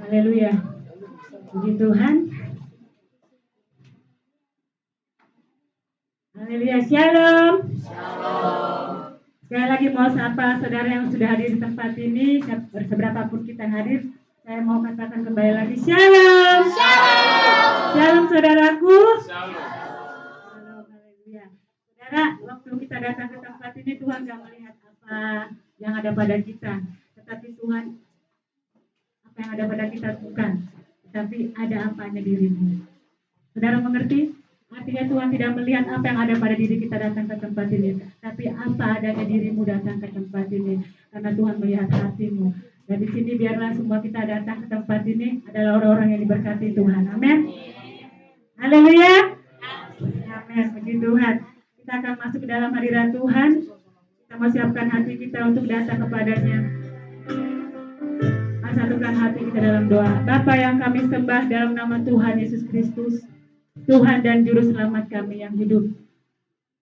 Haleluya. Puji Tuhan. Haleluya. Shalom. Shalom. Sekali lagi mau sapa saudara yang sudah hadir di tempat ini, seberapapun kita hadir, saya mau katakan kembali lagi Shalom. Shalom. Shalom saudaraku. Shalom. Haleluya. Saudara, waktu kita datang ke tempat ini Tuhan gak melihat apa yang ada pada kita, tetapi Tuhan apa yang ada pada kita bukan, tetapi ada apanya dirimu. Saudara mengerti? Artinya Tuhan tidak melihat apa yang ada pada diri kita datang ke tempat ini, tapi apa adanya dirimu datang ke tempat ini, karena Tuhan melihat hatimu. Dan di sini biarlah semua kita datang ke tempat ini adalah orang-orang yang diberkati Tuhan. Amin. Haleluya. Amin. Puji Tuhan. Kita akan masuk ke dalam hadirat Tuhan. Kita mau siapkan hati kita untuk datang kepadanya. Satukan hati kita dalam doa. Bapa yang kami sembah dalam nama Tuhan Yesus Kristus, Tuhan dan Juru Selamat kami yang hidup.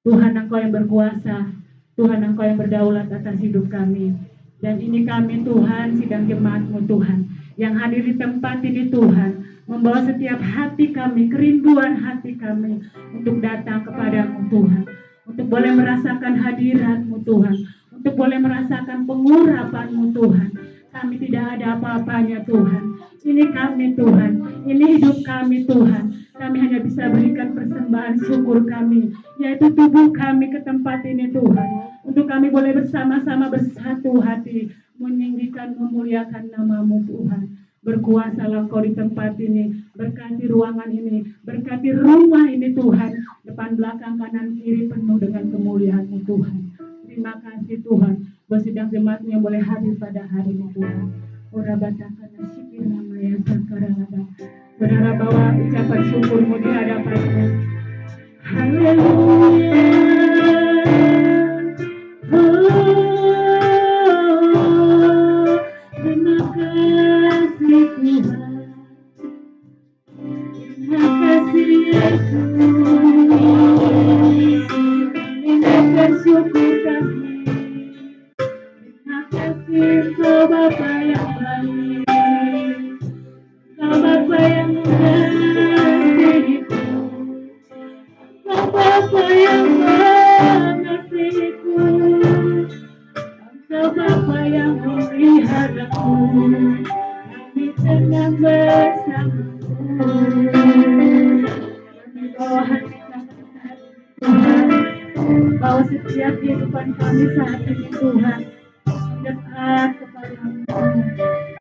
Tuhan Engkau yang berkuasa, Tuhan Engkau yang berdaulat atas hidup kami. Dan ini kami Tuhan, sidang jemaat-Mu Tuhan, yang hadir di tempat ini Tuhan, membawa setiap hati kami, kerinduan hati kami untuk datang kepadamu Tuhan. Untuk boleh merasakan hadirat-Mu Tuhan, untuk boleh merasakan pengurapan-Mu Tuhan. Kami tidak ada apa-apanya Tuhan. Ini kami Tuhan, ini hidup kami Tuhan. Kami hanya bisa berikan persembahan syukur kami, yaitu tubuh kami ke tempat ini Tuhan. Untuk kami boleh bersama-sama bersatu hati, meninggikan, memuliakan nama-Mu Tuhan. Berkuasalah Engkau di tempat ini, berkati ruangan ini, berkati rumah ini Tuhan. Depan, belakang, kanan, kiri penuh dengan kemuliaan-Mu Tuhan. Terima kasih Tuhan, bersidang jemaat-Mu yang boleh hadir pada hari ini Tuhan. Orabatakan syukur nama yang sakaraba. Saudara bawa ucapan syukurmu di hadapan-Mu. Haleluya. Terima kasih Tuhan. Terima kasih Yesus. Kami bersyukur kami. Terima kasih Engkau Bapa yang baik. Engkau Bapa yang mengasihiku. Engkau Bapa yang mengasihiku. Engkau Bapa yang memeliharaku. Kami tenang bersamamu. Kami bawa hati kami saat ini Tuhan. Bawa setiap kehidupan kami saat ini Tuhan. Mendekat kepadamu.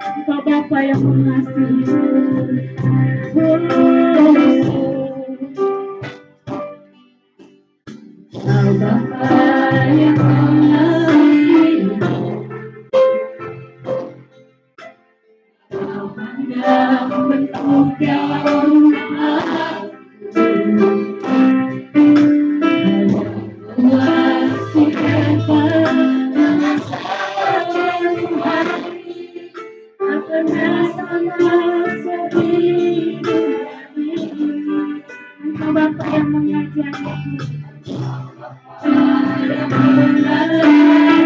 Engkau Bapa yang mengasihiku. Engkau Bapa yang mengasihiku. Kau pandang bentuk daun aku. Hanya puaskan perasaan hati. Karena sama sedih ini. Engkau Bapa yang mengajariku. Yang mengajariku.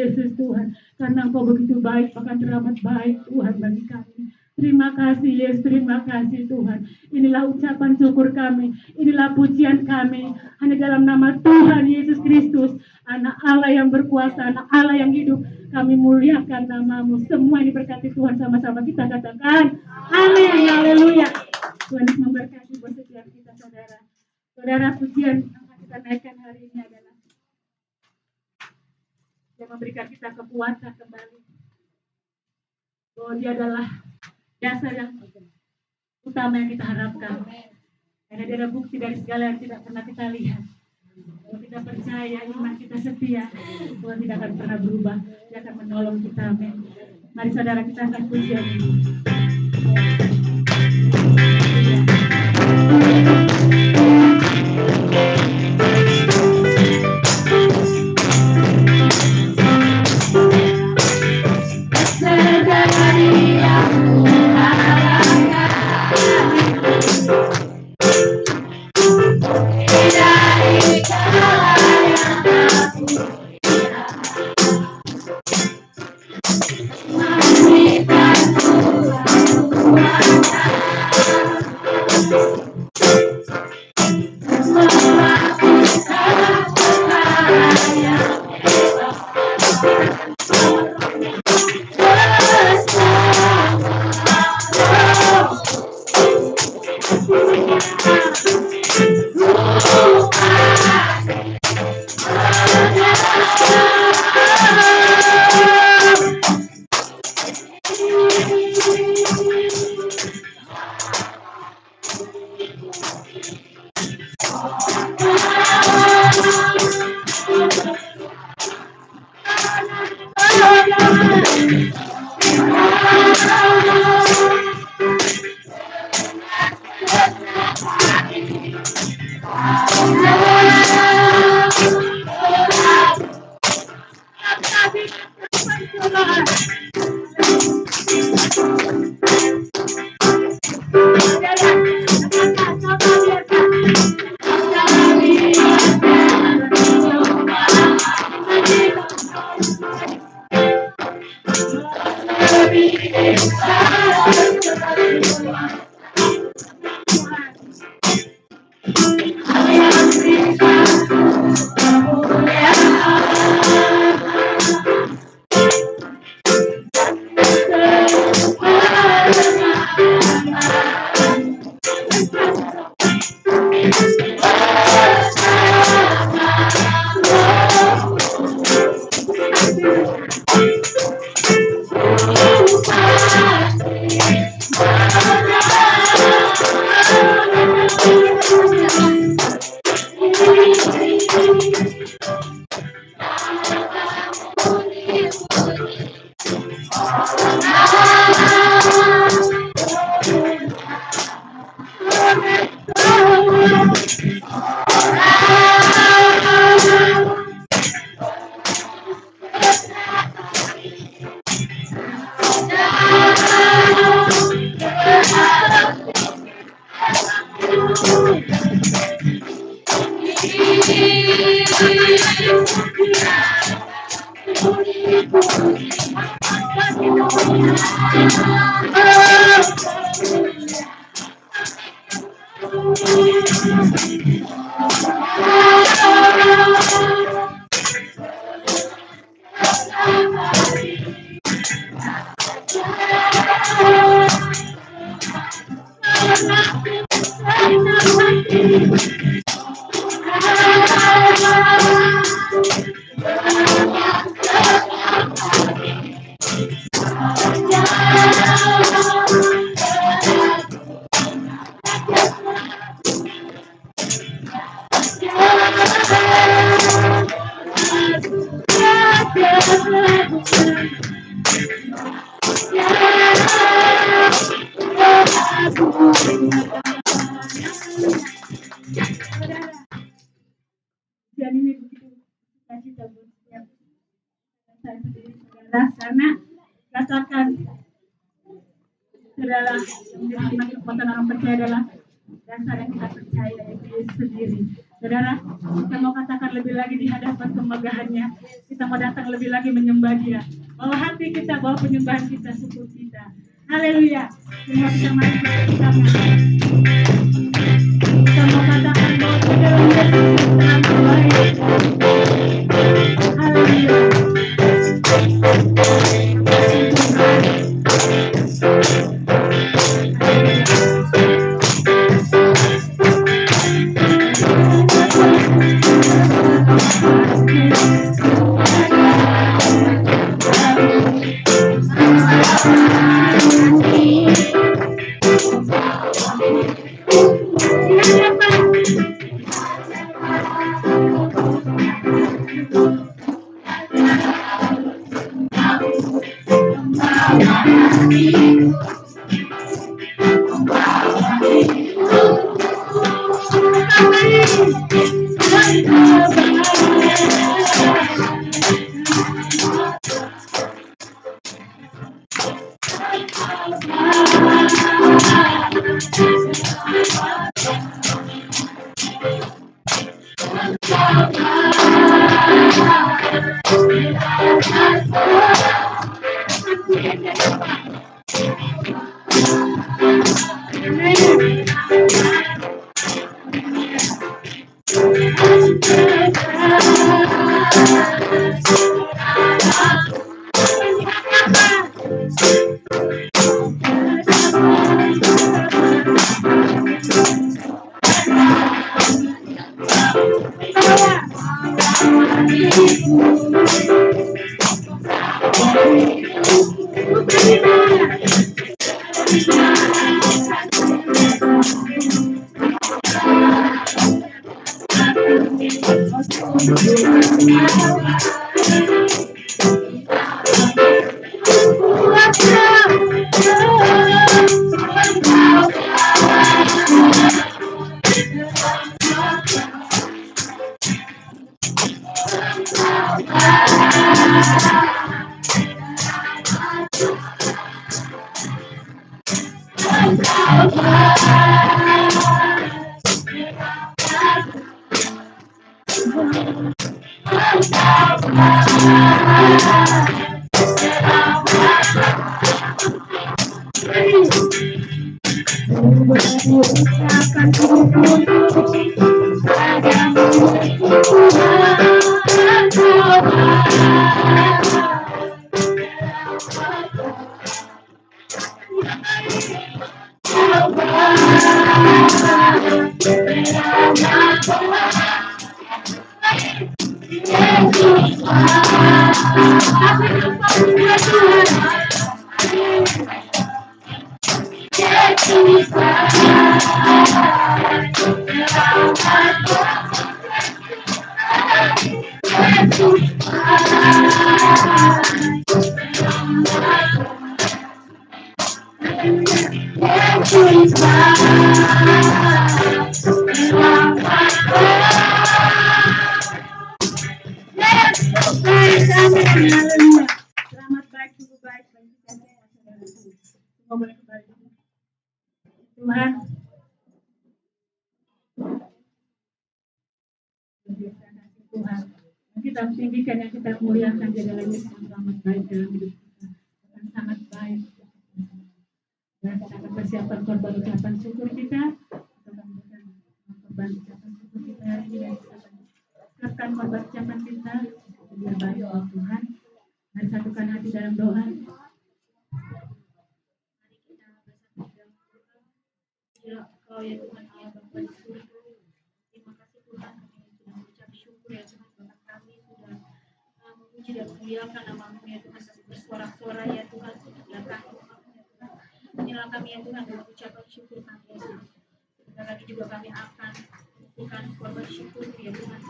Yesus Tuhan, karena Engkau begitu baik, bahkan teramat baik Tuhan bagi kami. Terima kasih Yesus, terima kasih Tuhan. Inilah ucapan syukur kami, inilah pujian kami. Hanya dalam nama Tuhan Yesus Kristus, Anak Allah yang berkuasa, Anak Allah yang hidup. Kami muliakan namamu. Semua ini berkati Tuhan, sama-sama kita katakan. Amin, haleluya. Tuhan memberkati buat setiap kita saudara. Saudara, pujian yang akan kita naikkan hari ini adalah yang memberikan kita kekuatan kembali. Bahwa dia adalah dasar yang utama yang kita harapkan. Karena dia ada bukti dari segala yang tidak pernah kita lihat. Kalau kita percaya, iman kita setia, Tuhan tidak akan pernah berubah. Dia akan menolong kita. Amin. Mari saudara, kita akan pujian. Karena katakan adalah menjadi kekuatan orang percaya adalah dasar yang kita percaya yaitu Yesus sendiri. Saudara, kita mau katakan lebih lagi di hadapan kemegahannya. Kita mau datang lebih lagi menyembah Dia. Bawa hati kita, bawa penyembahan kita, syukur kita. Haleluya. Semua bisa mari bersama. Kita mau katakan bahwa di dalam Yesus kita terbaik. Haleluya. Selamat baik, sungguh baik bagi kita semua, saudaraku. Semua boleh kembali. Tuhan, berbiasa kasih Tuhan. Yang kita tinggikan, yang kita muliakan di dalam Yesus yang selamat baik dalam hidup kita. Akan sangat baik. Dan kita akan persiapkan korban ucapan syukur kita. Kita akan memberikan korban ucapan syukur kita hari ini. Kita akan siapkan korban ucapan kita. Biar baik oleh Tuhan. Mari satukan hati dalam doa. Mari kita bersatu dalam doa. Ya Engkau ya Tuhan Allah Bapa di surga. Terima kasih Tuhan kami sudah mengucap syukur ya Tuhan bahwa kami sudah memuji dan memuliakan nama-Mu ya Tuhan. Kami bersorak-sorai ya Tuhan di belakang-Mu ya Tuhan. Inilah kami ya Tuhan dengan ucapan syukur kami ya Tuhan. Sebentar lagi juga kami akan melakukan korban syukur ya Tuhan.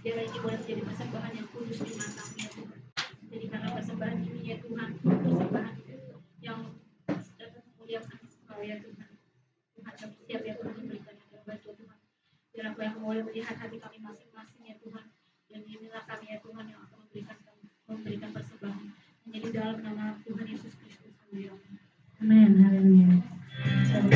Biar ini boleh menjadi persembahan yang kudus di mata-Mu ya Tuhan. Jadi karena persembahan ini ya Tuhan, persembahan yang dapat memuliakan Engkau ya Tuhan. Tuhan kami siap ya Tuhan memberikan yang terbaik ya Tuhan. Biar Engkau yang boleh melihat hati kami masing-masing ya Tuhan. Dan inilah kami ya Tuhan yang akan memberikan persembahan. Menjadi dalam nama Tuhan Yesus Kristus. Amin. Haleluya. Siapa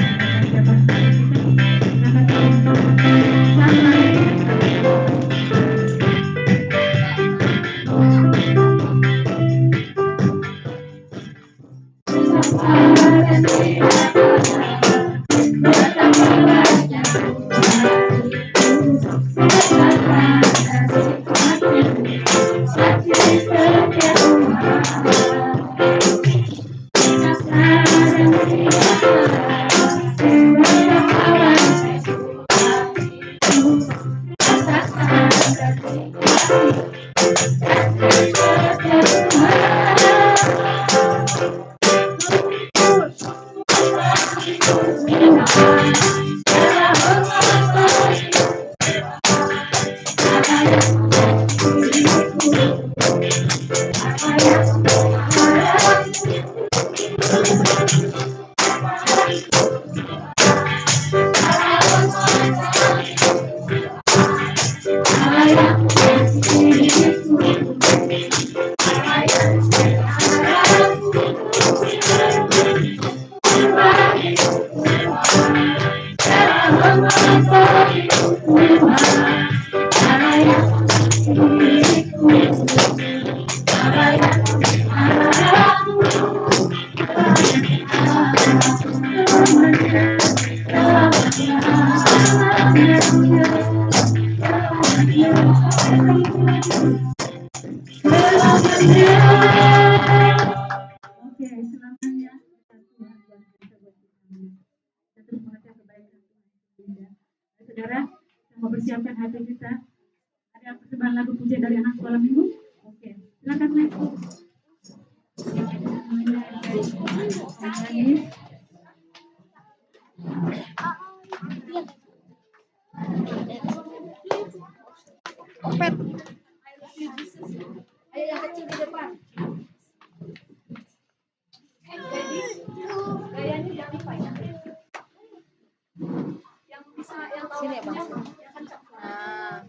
Saudara, mau persiapkan hati kita. Ada persembahan lagu pujian dari anak sekolah minggu? Oke, silakan naik. Opet. Ayo yang kecil di depan. Gayanya jangan lupa ya. Yang bisa yang tahu sini ya, Bang. Nah.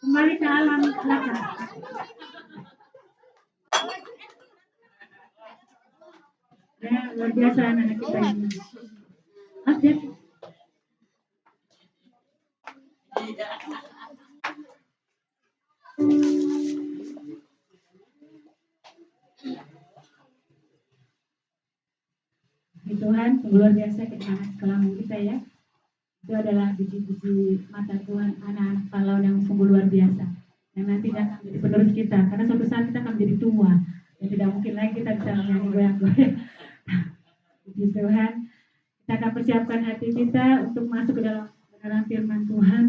Kembali ke alam belakang. Ya, luar biasa anak kita ini. Update. Tuhan, luar biasa anak sekolah kita ya. Itu adalah biji-biji mata Tuhan, anak-anak pahlawan yang sungguh luar biasa. Yang nanti akan menjadi penerus kita, karena suatu saat kita akan menjadi tua. Dan tidak mungkin lagi kita bisa menyanyi goyang-goyang. Puji Tuhan, kita akan persiapkan hati kita untuk masuk ke dalam kebenaran firman Tuhan.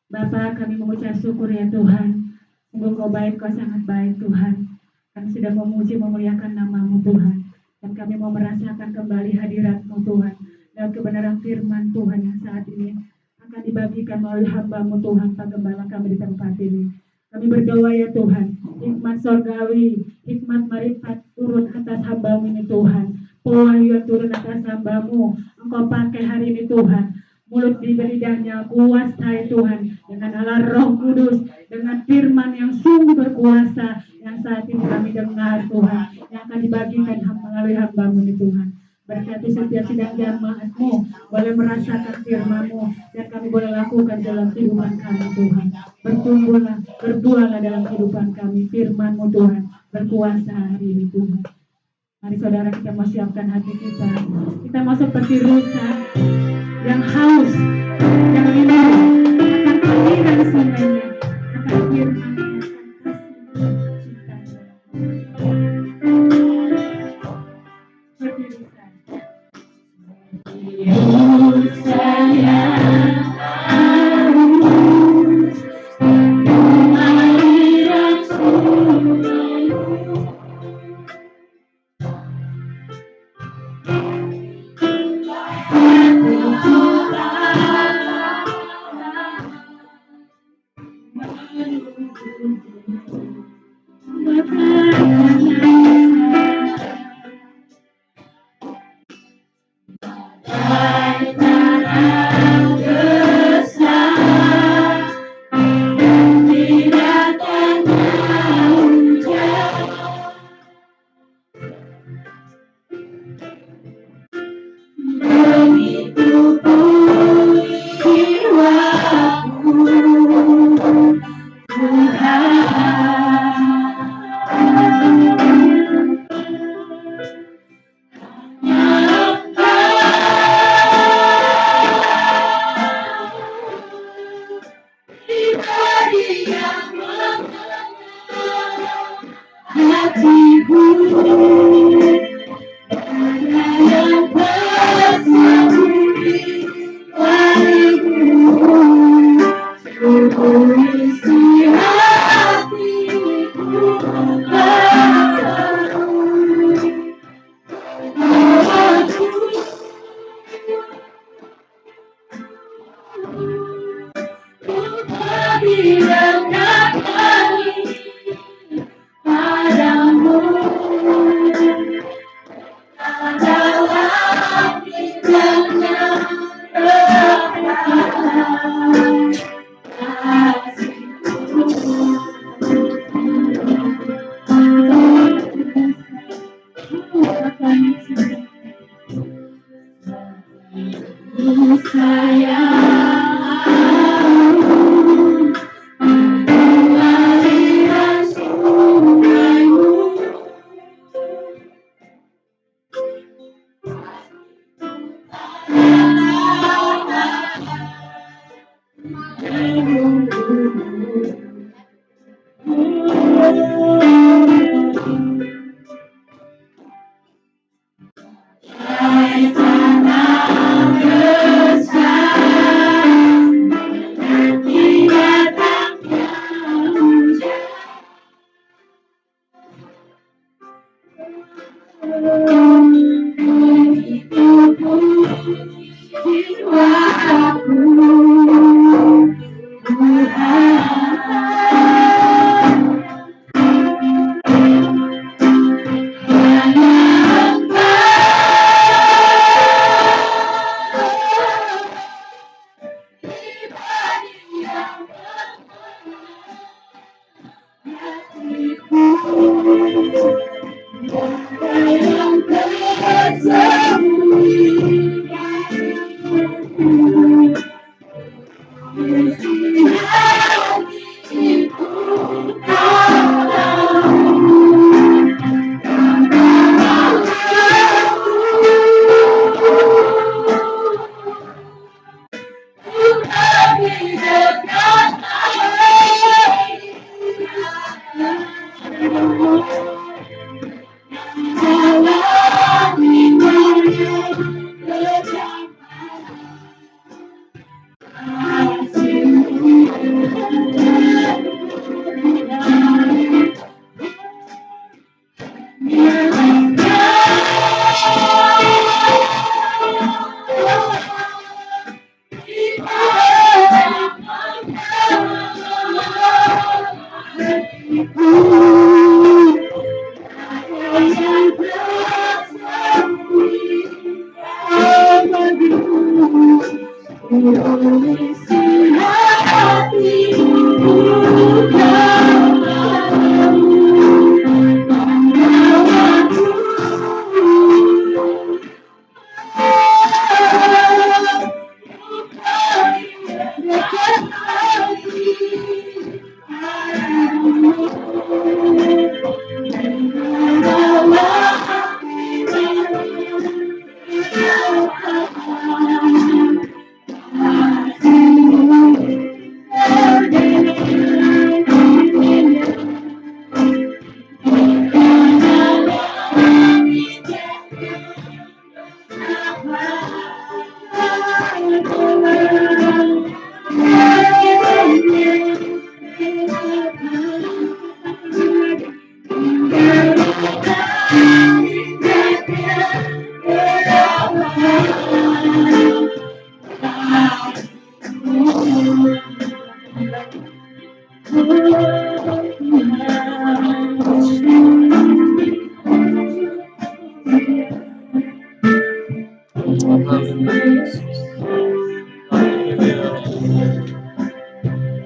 Bapa, kami mengucap syukur ya Tuhan. Sungguh Kau baik, Kau sangat baik Tuhan. Kami sudah memuji, memuliakan nama-Mu Tuhan. Dan kami mau merasakan kembali hadirat-Mu Tuhan. Dan kebenaran firman Tuhan yang saat ini akan dibagikan melalui hamba-Mu Tuhan, Pak Gembala kami di tempat ini. Kami berdoa ya Tuhan, hikmat sorgawi, hikmat marifat turun atas hamba-Mu ini Tuhan. Pewahyu turun atas hamba-Mu, Engkau pakai hari ini Tuhan. Mulut di lidahnya kuasai Tuhan dengan Allah Roh Kudus, dengan firman yang sungguh berkuasa yang saat ini kami dengar Tuhan, yang akan dibagikan melalui hamba-Mu ini Tuhan. Berkati setiap sidang jamaat-Mu boleh merasakan firman-Mu dan kami boleh lakukan dalam kehidupan kami Tuhan. Bertumbuhlah, berbuahlah dalam kehidupan kami firman-Mu Tuhan, berkuasa hari ini Tuhan. Mari saudara, kita mau siapkan hati kita. Kita mau seperti rusa yang haus, yang rindu akan aliran sungainya, akan firman-Nya, akan kasih cintanya.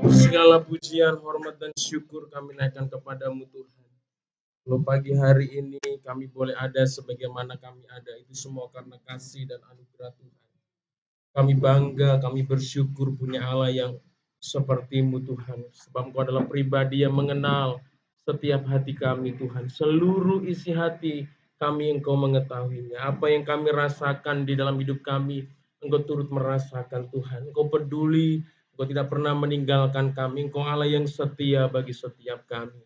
Segala pujian, hormat, dan syukur kami naikkan kepadamu Tuhan. Kalau pagi hari ini kami boleh ada sebagaimana kami ada, itu semua karena kasih dan anugerah Tuhan. Kami bangga, kami bersyukur punya Allah yang seperti-Mu Tuhan. Sebab Engkau adalah pribadi yang mengenal setiap hati kami Tuhan. Seluruh isi hati kami Engkau mengetahuinya. Apa yang kami rasakan di dalam hidup kami, Engkau turut merasakan Tuhan. Engkau peduli, Engkau tidak pernah meninggalkan kami. Engkau Allah yang setia bagi setiap kami.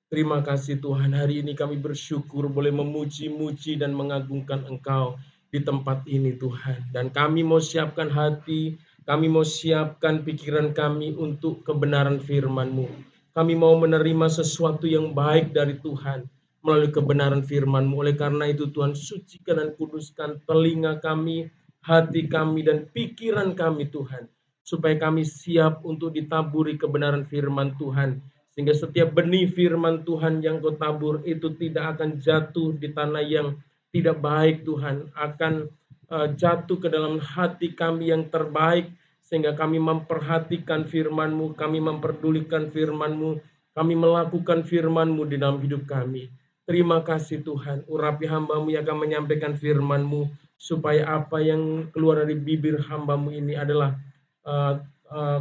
Terima kasih Tuhan, hari ini kami bersyukur boleh memuji-muji dan mengagungkan Engkau di tempat ini Tuhan. Dan kami mau siapkan hati, kami mau siapkan pikiran kami untuk kebenaran firman-Mu. Kami mau menerima sesuatu yang baik dari Tuhan melalui kebenaran firman-Mu. Oleh karena itu Tuhan, sucikan dan kuduskan telinga kami, hati kami, dan pikiran kami Tuhan. Supaya kami siap untuk ditaburi kebenaran firman Tuhan. Sehingga setiap benih firman Tuhan yang Kau tabur itu tidak akan jatuh di tanah yang tidak baik Tuhan. Akan jatuh ke dalam hati kami yang terbaik. Sehingga kami memperhatikan firman-Mu, kami memperdulikan firman-Mu, kami melakukan firman-Mu di dalam hidup kami. Terima kasih Tuhan, urapi hamba-Mu yang akan menyampaikan firman-Mu, supaya apa yang keluar dari bibir hamba-Mu ini adalah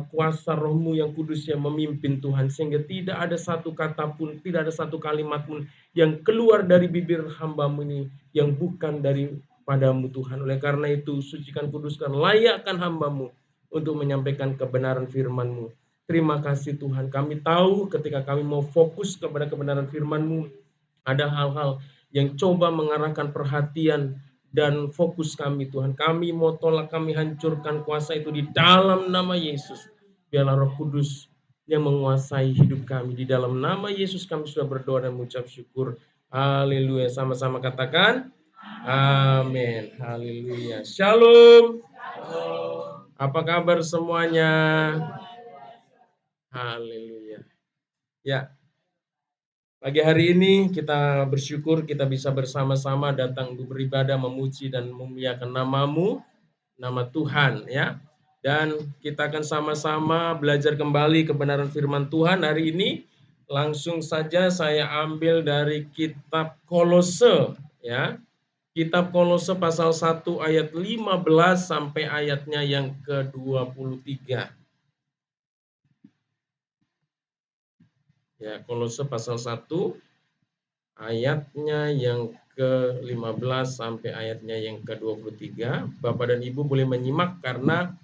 kuasa Roh-Mu yang kudus yang memimpin Tuhan, sehingga tidak ada satu kata pun, tidak ada satu kalimat pun yang keluar dari bibir hamba-Mu ini yang bukan daripadamu Tuhan. Oleh karena itu, sucikan, kuduskan, layakkan hamba-Mu untuk menyampaikan kebenaran firman-Mu. Terima kasih Tuhan, kami tahu ketika kami mau fokus kepada kebenaran firman-Mu, ada hal-hal yang coba mengarahkan perhatian dan fokus kami Tuhan. Kami mau tolak, kami hancurkan kuasa itu di dalam nama Yesus. Biarlah Roh Kudus yang menguasai hidup kami. Di dalam nama Yesus kami sudah berdoa dan mengucap syukur. Haleluya. Sama-sama katakan. Amin. Haleluya. Shalom. Apa kabar semuanya? Haleluya. Ya. Pagi hari ini kita bersyukur kita bisa bersama-sama datang untuk beribadah, memuji dan memuliakan nama-Mu, nama Tuhan ya. Dan kita akan sama-sama belajar kembali kebenaran firman Tuhan hari ini. Langsung saja saya ambil dari kitab Kolose ya. Kitab Kolose pasal 1 ayat 15 sampai ayatnya yang ke-23. Ya, Kolose pasal 1 ayatnya yang ke-15 sampai ayatnya yang ke-23. Bapak dan Ibu boleh menyimak karena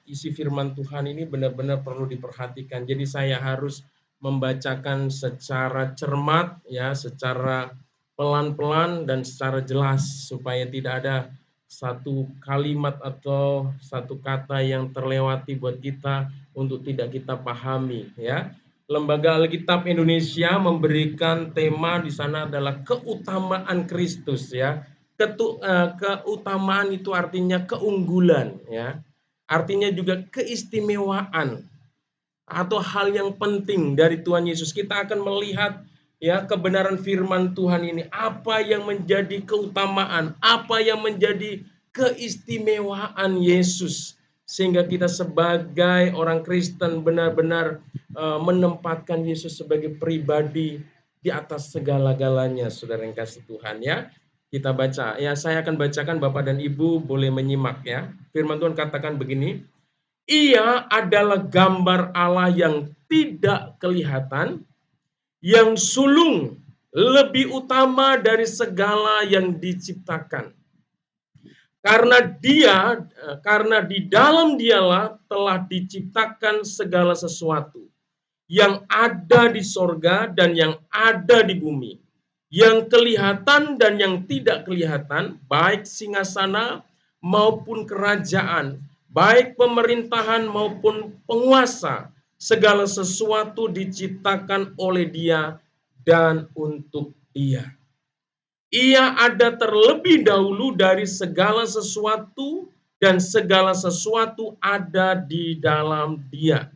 isi firman Tuhan ini benar-benar perlu diperhatikan. Jadi saya harus membacakan secara cermat ya, secara pelan-pelan dan secara jelas supaya tidak ada satu kalimat atau satu kata yang terlewati buat kita untuk tidak kita pahami ya. Lembaga Alkitab Indonesia memberikan tema di sana adalah keutamaan Kristus ya. Keutamaan itu artinya keunggulan ya. Artinya juga keistimewaan atau hal yang penting dari Tuhan Yesus. Kita akan melihat ya kebenaran firman Tuhan ini, apa yang menjadi keutamaan, apa yang menjadi keistimewaan Yesus, sehingga kita sebagai orang Kristen benar-benar menempatkan Yesus sebagai pribadi di atas segala-galanya, saudara yang kasih Tuhan ya. Kita baca ya, saya akan bacakan, Bapak dan Ibu boleh menyimak ya. Firman Tuhan katakan begini, Ia adalah gambar Allah yang tidak kelihatan, yang sulung, lebih utama dari segala yang diciptakan. Karena di dalam Dialah telah diciptakan segala sesuatu yang ada di sorga dan yang ada di bumi, yang kelihatan dan yang tidak kelihatan, baik singgasana maupun kerajaan, baik pemerintahan maupun penguasa, segala sesuatu diciptakan oleh Dia dan untuk Dia. Ia ada terlebih dahulu dari segala sesuatu dan segala sesuatu ada di dalam Dia.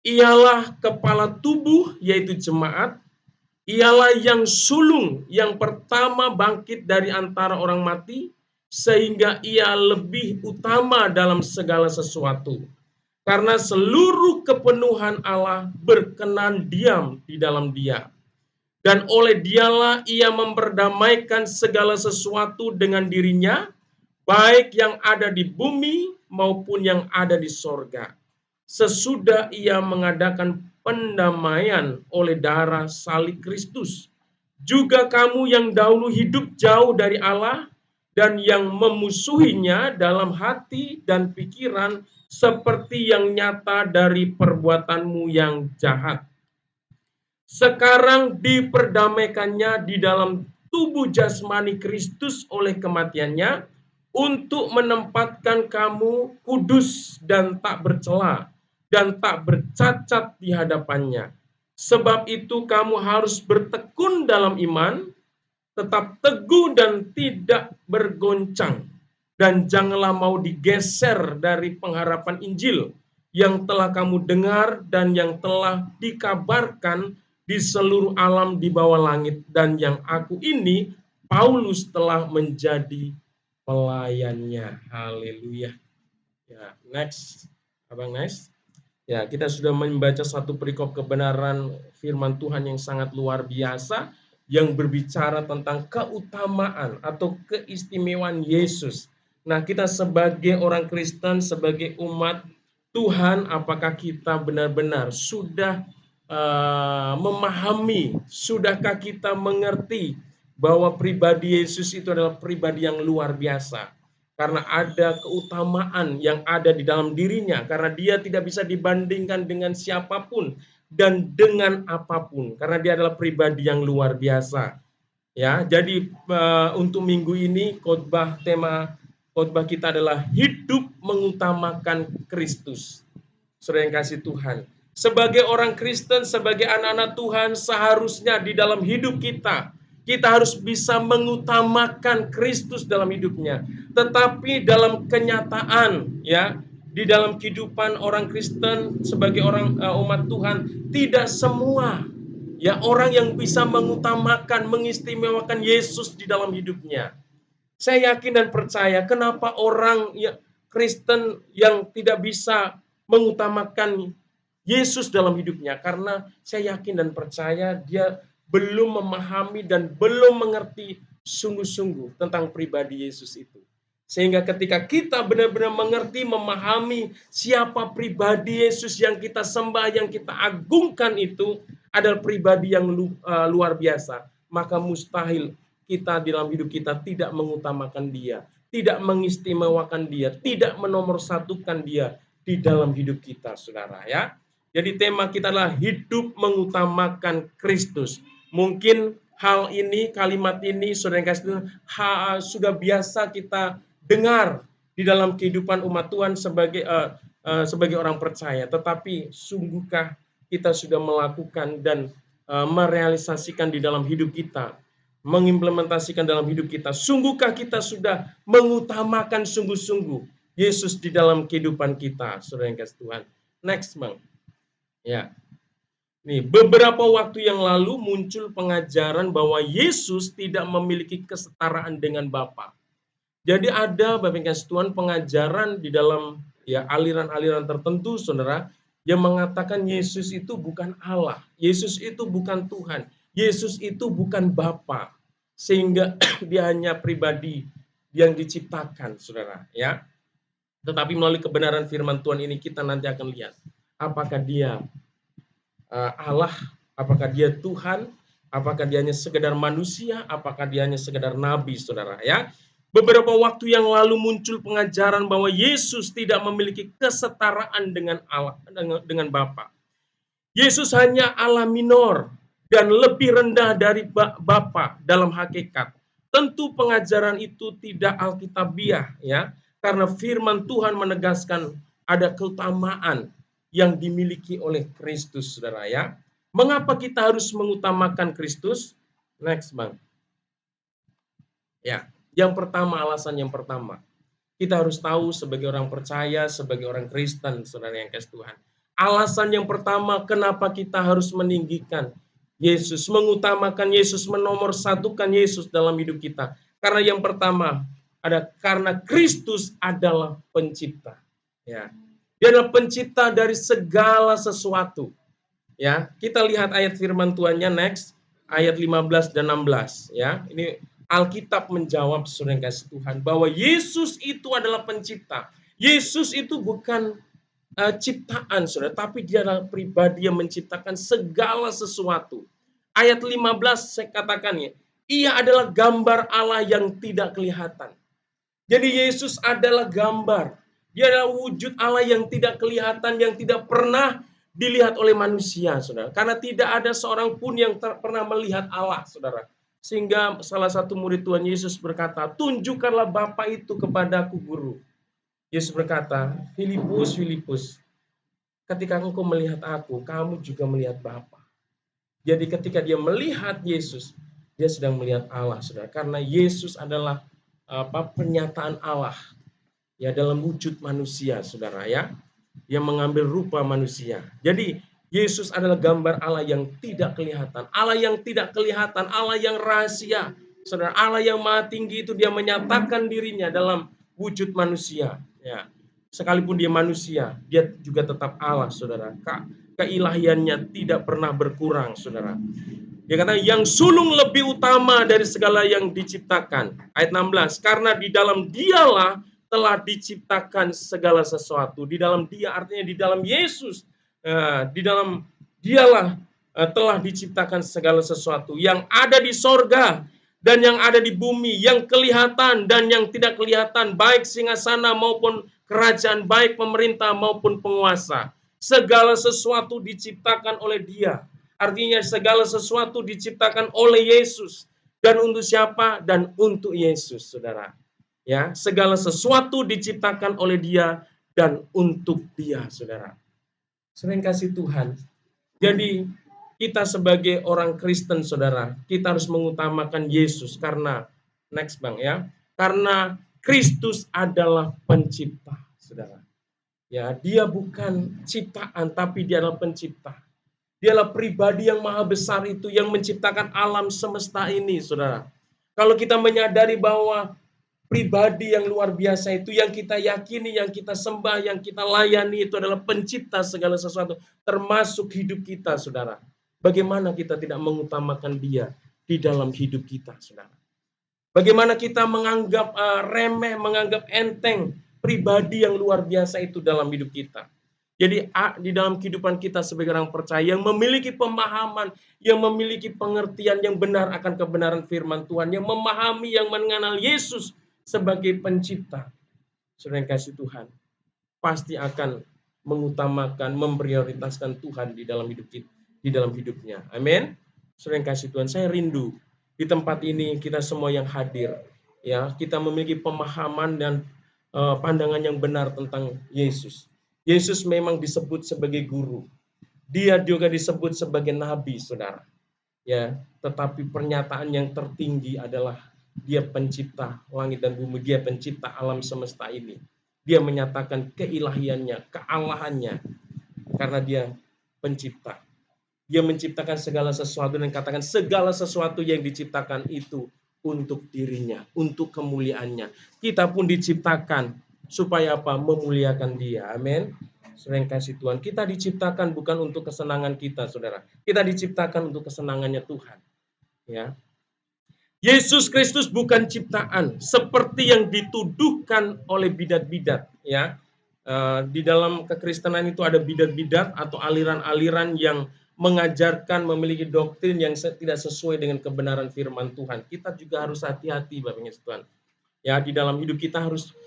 Ialah kepala tubuh yaitu jemaat, ialah yang sulung yang pertama bangkit dari antara orang mati, sehingga ia lebih utama dalam segala sesuatu. Karena seluruh kepenuhan Allah berkenan diam di dalam Dia. Dan oleh Dialah ia memperdamaikan segala sesuatu dengan dirinya, baik yang ada di bumi maupun yang ada di sorga. Sesudah ia mengadakan pendamaian oleh darah salib Kristus. Juga kamu yang dahulu hidup jauh dari Allah dan yang memusuhinya dalam hati dan pikiran seperti yang nyata dari perbuatanmu yang jahat. Sekarang diperdamaikannya di dalam tubuh jasmani Kristus oleh kematiannya untuk menempatkan kamu kudus dan tak bercela dan tak bercacat di hadapannya. Sebab itu kamu harus bertekun dalam iman, tetap teguh dan tidak bergoncang. Dan janganlah mau digeser dari pengharapan Injil yang telah kamu dengar dan yang telah dikabarkan di seluruh alam di bawah langit, dan yang aku ini, Paulus, telah menjadi pelayannya. Haleluya. Ya, next. Abang next. Ya, kita sudah membaca satu perikop kebenaran firman Tuhan yang sangat luar biasa yang berbicara tentang keutamaan atau keistimewaan Yesus. Nah, kita sebagai orang Kristen, sebagai umat Tuhan, apakah kita benar-benar sudah memahami, sudahkah kita mengerti bahwa pribadi Yesus itu adalah pribadi yang luar biasa? Karena ada keutamaan yang ada di dalam dirinya, karena dia tidak bisa dibandingkan dengan siapapun dan dengan apapun, karena dia adalah pribadi yang luar biasa. Ya, jadi untuk minggu ini tema khotbah kita adalah hidup mengutamakan Kristus. Saudara yang kasih Tuhan, sebagai orang Kristen, sebagai anak-anak Tuhan, seharusnya di dalam hidup kita harus bisa mengutamakan Kristus dalam hidupnya. Tetapi dalam kenyataan, ya, di dalam kehidupan orang Kristen sebagai orang umat Tuhan, tidak semua ya orang yang bisa mengutamakan, mengistimewakan Yesus di dalam hidupnya. Saya yakin dan percaya kenapa orang Kristen yang tidak bisa mengutamakan Yesus dalam hidupnya, karena saya yakin dan percaya dia belum memahami dan belum mengerti sungguh-sungguh tentang pribadi Yesus itu. Sehingga ketika kita benar-benar mengerti, memahami siapa pribadi Yesus yang kita sembah, yang kita agungkan itu adalah pribadi yang luar biasa, maka mustahil kita di dalam hidup kita tidak mengutamakan dia, tidak mengistimewakan dia, tidak menomorsatukan dia di dalam hidup kita, saudara, ya. Jadi tema kita adalah hidup mengutamakan Kristus. Mungkin hal ini, kalimat ini, saudara yang kasih Tuhan, sudah biasa kita dengar di dalam kehidupan umat Tuhan sebagai orang percaya. Tetapi sungguhkah kita sudah melakukan dan merealisasikan di dalam hidup kita, mengimplementasikan dalam hidup kita? Sungguhkah kita sudah mengutamakan sungguh-sungguh Yesus di dalam kehidupan kita, saudara yang kasih Tuhan? Next, Bang. Ya. Nih, beberapa waktu yang lalu muncul pengajaran bahwa Yesus tidak memiliki kesetaraan dengan Bapa. Jadi ada, Bapak yang kasih Tuhan, pengajaran di dalam ya aliran-aliran tertentu, saudara, yang mengatakan Yesus itu bukan Allah, Yesus itu bukan Tuhan, Yesus itu bukan Bapa, sehingga dia hanya pribadi yang diciptakan, saudara, ya. Tetapi melalui kebenaran firman Tuhan ini kita nanti akan lihat apakah dia Allah, apakah dia Tuhan, apakah dia hanya sekedar manusia, apakah dia hanya sekedar nabi, saudara, ya. Beberapa waktu yang lalu muncul pengajaran bahwa Yesus tidak memiliki kesetaraan dengan Allah, dengan Bapa. Yesus hanya Allah minor dan lebih rendah dari Bapa dalam hakikat. Tentu pengajaran itu tidak alkitabiah, ya, karena firman Tuhan menegaskan ada keutamaan yang dimiliki oleh Kristus, saudara, ya. Mengapa kita harus mengutamakan Kristus? Next, Bang. Ya, alasan yang pertama, kita harus tahu sebagai orang percaya, sebagai orang Kristen, saudara yang kasih Tuhan. Alasan yang pertama kenapa kita harus meninggikan Yesus, mengutamakan Yesus, menomorsatukan Yesus dalam hidup kita. Karena yang pertama ada karena Kristus adalah pencipta. Ya. Dia adalah pencipta dari segala sesuatu. Ya, kita lihat ayat firman Tuhannya next, ayat 15 dan 16 ya. Ini Alkitab menjawab saudara yang kasih Tuhan bahwa Yesus itu adalah pencipta. Yesus itu bukan ciptaan saudara, tapi dia adalah pribadi yang menciptakan segala sesuatu. Ayat 15 saya katakan ya, ia adalah gambar Allah yang tidak kelihatan. Jadi Yesus adalah gambar. Dia adalah wujud Allah yang tidak kelihatan, yang tidak pernah dilihat oleh manusia, saudara. Karena tidak ada seorang pun yang pernah melihat Allah, saudara. Sehingga salah satu murid Tuhan Yesus berkata, tunjukkanlah Bapa itu kepadaku, guru. Yesus berkata, Filipus, Filipus, ketika engkau melihat aku, kamu juga melihat Bapa. Jadi ketika dia melihat Yesus, dia sedang melihat Allah, saudara. Karena Yesus adalah pernyataan Allah ya dalam wujud manusia, saudara ya, yang mengambil rupa manusia. Jadi Yesus adalah gambar Allah yang tidak kelihatan, Allah yang tidak kelihatan, Allah yang rahasia, saudara. Allah yang maha tinggi itu dia menyatakan dirinya dalam wujud manusia. Ya, sekalipun dia manusia, dia juga tetap Allah, saudara. Keilahiannya tidak pernah berkurang, saudara. Dia kata yang sulung lebih utama dari segala yang diciptakan. Ayat 16, karena di dalam dialah telah diciptakan segala sesuatu. Di dalam dia artinya di dalam Yesus. Di dalam dialah telah diciptakan segala sesuatu. Yang ada di sorga dan yang ada di bumi. Yang kelihatan dan yang tidak kelihatan. Baik singgasana maupun kerajaan. Baik pemerintah maupun penguasa. Segala sesuatu diciptakan oleh dia. Artinya segala sesuatu diciptakan oleh Yesus. Dan untuk siapa? Dan untuk Yesus, saudara. Ya, segala sesuatu diciptakan oleh dia dan untuk dia, saudara. Sering kasih Tuhan. Jadi kita sebagai orang Kristen, saudara, kita harus mengutamakan Yesus karena next bang ya, karena Kristus adalah pencipta, saudara. Ya, dia bukan ciptaan tapi dia adalah pencipta. Dialah pribadi yang maha besar itu yang menciptakan alam semesta ini, saudara. Kalau kita menyadari bahwa pribadi yang luar biasa itu yang kita yakini, yang kita sembah, yang kita layani itu adalah pencipta segala sesuatu, termasuk hidup kita, saudara. Bagaimana kita tidak mengutamakan dia di dalam hidup kita, saudara? Bagaimana kita menganggap remeh, menganggap enteng pribadi yang luar biasa itu dalam hidup kita? Jadi di dalam kehidupan kita sebagai orang percaya yang memiliki pemahaman, yang memiliki pengertian yang benar akan kebenaran firman Tuhan, yang memahami, yang mengenal Yesus sebagai pencipta, saudara yang kasih Tuhan, pasti akan mengutamakan, memprioritaskan Tuhan di dalam hidup kita, di dalam hidupnya. Amin. Saudara yang kasih Tuhan, saya rindu di tempat ini kita semua yang hadir, ya kita memiliki pemahaman dan pandangan yang benar tentang Yesus. Yesus memang disebut sebagai guru. Dia juga disebut sebagai nabi, saudara. Ya, tetapi pernyataan yang tertinggi adalah dia pencipta langit dan bumi, dia pencipta alam semesta ini. Dia menyatakan keilahiannya, kealahannya karena dia pencipta. Dia menciptakan segala sesuatu dan katakan segala sesuatu yang diciptakan itu untuk dirinya, untuk kemuliaannya. Kita pun diciptakan supaya apa? Memuliakan dia. Amin. Saudara yang kasih Tuhan, kita diciptakan bukan untuk kesenangan kita, saudara. Kita diciptakan untuk kesenangannya Tuhan. Ya. Yesus Kristus bukan ciptaan seperti yang dituduhkan oleh bidat-bidat. Ya. Di dalam kekristenan itu ada bidat-bidat atau aliran-aliran yang mengajarkan memiliki doktrin yang tidak sesuai dengan kebenaran firman Tuhan. Kita juga harus hati-hati, Bapak Yesus Tuhan. Ya, di dalam hidup kita